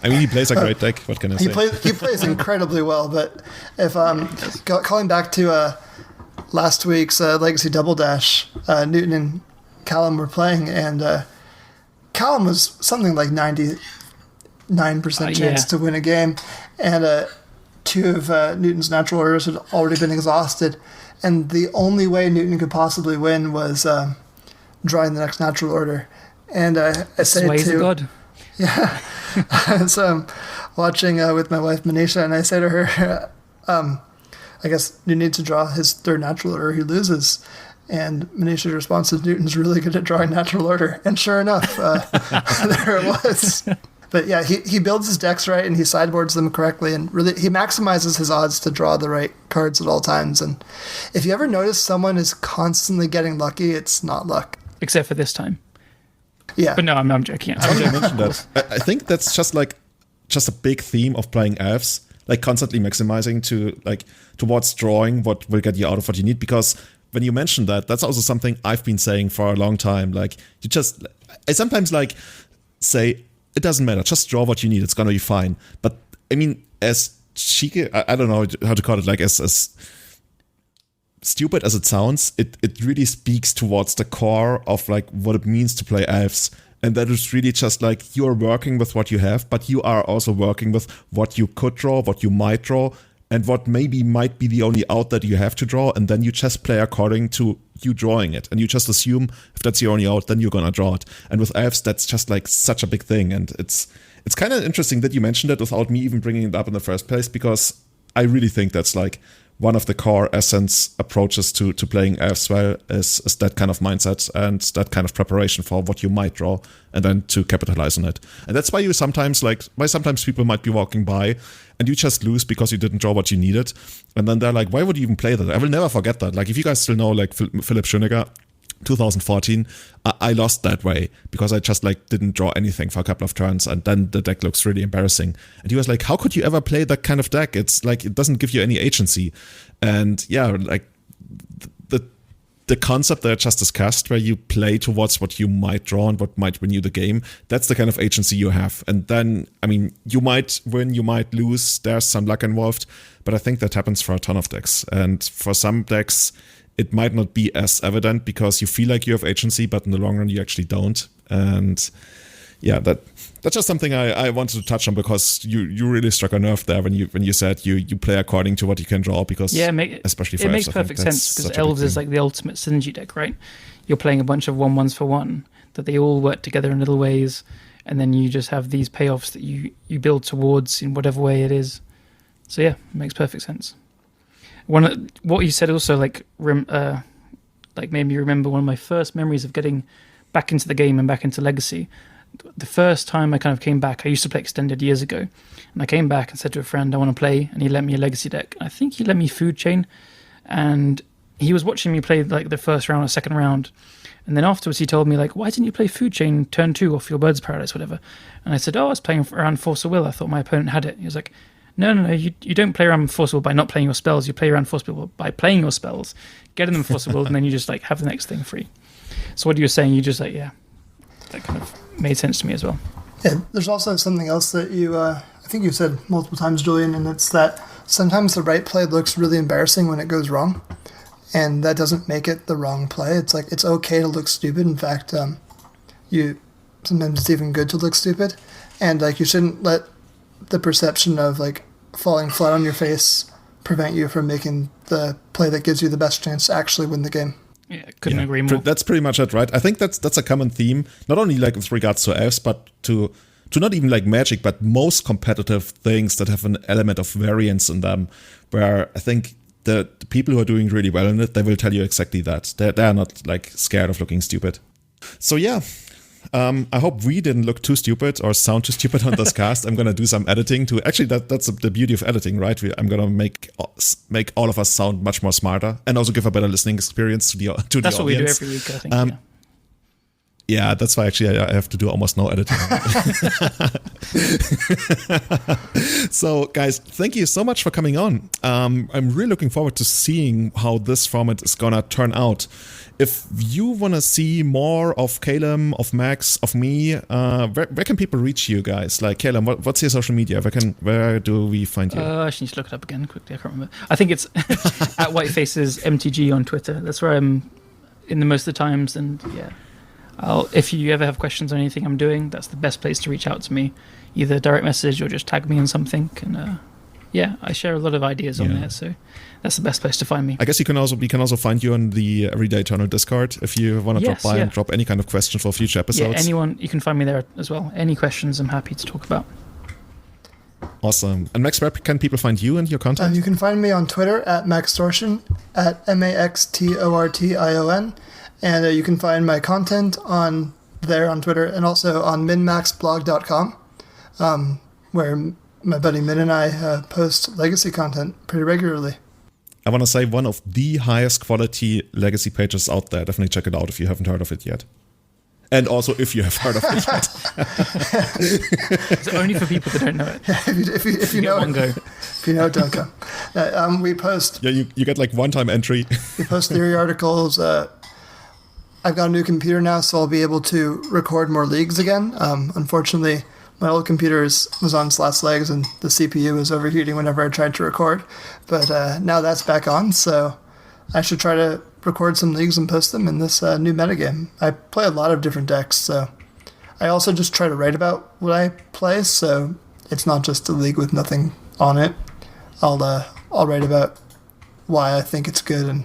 mean, he plays a great deck. What can I say? He plays incredibly well, but if... calling back to last week's Legacy Double Dash, Newton and Callum were playing, and Callum was something like 99% chance to win a game, and 2 of Newton's natural orders had already been exhausted, and the only way Newton could possibly win was drawing the next natural order. And I say to God. Yeah, so I'm watching with my wife Manisha, and I say to her, I guess you need to draw his 3rd natural order, he loses. And Manisha's response is, Newton's really good at drawing natural order. And sure enough, there it was. But yeah, he builds his decks right, and he sideboards them correctly, and really he maximizes his odds to draw the right cards at all times. And if you ever notice someone is constantly getting lucky, it's not luck. Except for this time. Yeah. But no, I'm joking. I mentioned that. I think that's just a big theme of playing elves. like constantly maximizing towards drawing what will get you out of what you need. Because when you mention that, that's also something I've been saying for a long time. Like I sometimes like say it doesn't matter, just draw what you need, it's gonna be fine. But I mean, as cheeky, I don't know how to call it, like as stupid as it sounds, it really speaks towards the core of like what it means to play elves. And that is really just like you're working with what you have, but you are also working with what you could draw, what you might draw, and what maybe might be the only out that you have to draw. And then you just play according to you drawing it. And you just assume if that's your only out, then you're going to draw it. And with elves, that's just like such a big thing. And it's kind of interesting that you mentioned it without me even bringing it up in the first place, because I really think that's like one of the core essence approaches to playing elves well is that kind of mindset and that kind of preparation for what you might draw and then to capitalize on it. And that's why sometimes people might be walking by and you just lose because you didn't draw what you needed. And then they're like, why would you even play that? I will never forget that. Like, if you guys still know, like Philipp Schöniger, 2014, I lost that way because I just like didn't draw anything for a couple of turns, and then the deck looks really embarrassing. And he was like, how could you ever play that kind of deck? It's like, it doesn't give you any agency. And yeah, like the concept that I just discussed, where you play towards what you might draw and what might win you the game, that's the kind of agency you have. And then, I mean, you might win, you might lose, there's some luck involved, but I think that happens for a ton of decks. And for some decks, it might not be as evident because you feel like you have agency, but in the long run, you actually don't. And yeah, that's just something I wanted to touch on, because you really struck a nerve there when you said you play according to what you can draw, because especially for it elves, makes perfect sense, because elves is like the ultimate synergy deck, right? You're playing a bunch of 1/1s for one, that they all work together in little ways, and then you just have these payoffs that you build towards in whatever way it is. So yeah, it makes perfect sense. What you said also like made me remember one of my first memories of getting back into the game and back into Legacy. The first time I kind of came back, I used to play Extended years ago, and I came back and said to a friend, I want to play, and he lent me a Legacy deck. I think he lent me Food Chain, and he was watching me play like the first round or second round, and then afterwards he told me like, why didn't you play Food Chain turn 2 off your Bird's Paradise, whatever? And I said, I was playing around Force of Will, I thought my opponent had it. He was like, no, you don't play around Force of Will by not playing your spells, you play around Force of Will by playing your spells, getting them Force of Will, and then you just like have the next thing free. So what you were saying, you just like, yeah, that kind of made sense to me as well. Yeah, there's also something else that I think you've said multiple times, Julian, and it's that sometimes the right play looks really embarrassing when it goes wrong, and that doesn't make it the wrong play. It's like, it's okay to look stupid. In fact, sometimes it's even good to look stupid, and like you shouldn't let the perception of like falling flat on your face prevent you from making the play that gives you the best chance to actually win the game. Yeah, couldn't agree more. That's pretty much it, right? I think that's a common theme, not only like with regards to elves, but to not even like Magic, but most competitive things that have an element of variance in them, where I think the people who are doing really well in it, they will tell you exactly that. They're not like scared of looking stupid. So yeah, I hope we didn't look too stupid or sound too stupid on this cast. I'm gonna do some editing to actually that's the beauty of editing, right? I'm gonna make all of us sound much more smarter and also give a better listening experience to the audience. That's what we do every week, I think. Yeah, that's why actually I have to do almost no editing. So, guys, thank you so much for coming on. I'm really looking forward to seeing how this format is gonna turn out. If you want to see more of Callum, of Max, of me, where can people reach you guys? Like, Callum, what's your social media? Where do we find you? I should need to look it up again quickly. I can't remember. I think it's at Whitefaces MTG on Twitter. That's where I'm in the most of the times. And yeah, if you ever have questions on anything I'm doing, that's the best place to reach out to me. Either direct message or just tag me in something. And yeah, I share a lot of ideas on there, so that's the best place to find me. I guess we can also find you on the Everyday Eternal Discord if you want to drop by and drop any kind of question for future episodes. Yeah, anyone, you can find me there as well. Any questions, I'm happy to talk about. Awesome. And Max, where can people find you and your content? You can find me on Twitter at Maxtortion, at MAXTORTION, and you can find my content on Twitter and also on minmaxblog.com, where my buddy Min and I post Legacy content pretty regularly. I want to say one of the highest quality Legacy pages out there. Definitely check it out if you haven't heard of it yet. And also, if you have heard of it yet. It's only for people that don't know it. if you know one go. If you know it, don't come. We post. Yeah, you get like one-time entry. We post theory articles. I've got a new computer now, so I'll be able to record more leagues again. Unfortunately, my old computer was on its last legs, and the CPU was overheating whenever I tried to record. But now that's back on, so I should try to record some leagues and post them in this new metagame. I play a lot of different decks, so I also just try to write about what I play, so it's not just a league with nothing on it. I'll write about why I think it's good and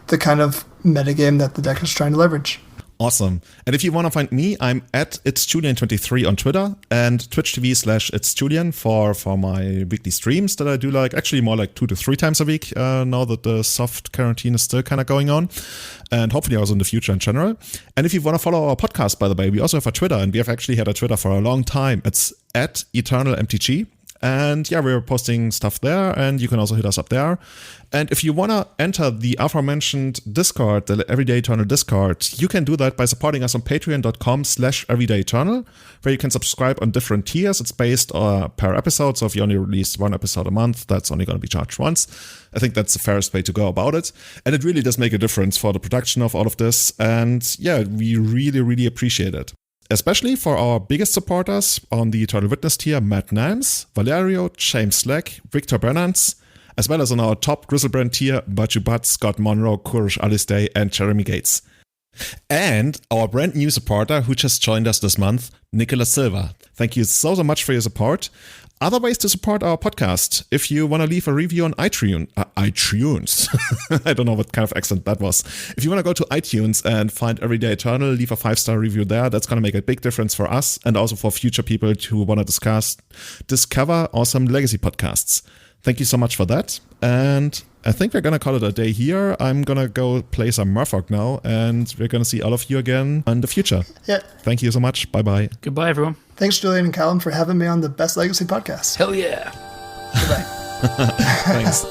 the kind of metagame that the deck is trying to leverage. Awesome. And if you want to find me, I'm at itsjulian23 on Twitter and twitch.tv/itsjulian for my weekly streams that I do actually more like 2 to 3 times a week now that the soft quarantine is still kind of going on. And hopefully also in the future in general. And if you want to follow our podcast, by the way, we also have a Twitter, and we have actually had a Twitter for a long time. It's at EternalMTG. And yeah, we're posting stuff there, and you can also hit us up there. And if you want to enter the aforementioned Discord, the Everyday Eternal Discord, you can do that by supporting us on patreon.com/everydayeternal, where you can subscribe on different tiers. It's based per episode, so if you only release 1 episode a month, that's only going to be charged once. I think that's the fairest way to go about it. And it really does make a difference for the production of all of this. And yeah, we really, really appreciate it. Especially for our biggest supporters on the Eternal Witness tier, Matt Nance, Valerio, James Slack, Victor Bernans, as well as on our top Grizzlebrand tier, Baju Butt, Scott Monroe, Kurish Alistair, and Jeremy Gates. And our brand new supporter who just joined us this month, Nunes Sliver. Thank you so much for your support. Other ways to support our podcast. If you want to leave a review on iTunes. I don't know what kind of accent that was. If you want to go to iTunes and find Everyday Eternal, leave a 5-star review there. That's going to make a big difference for us and also for future people who want to discover awesome legacy podcasts. Thank you so much for that. And I think we're going to call it a day here. I'm going to go play some Murfolk now, and we're going to see all of you again in the future. Yeah. Thank you so much. Bye-bye. Goodbye, everyone. Thanks, Julian and Callum, for having me on the Best Legacy podcast. Hell yeah. Goodbye. Thanks.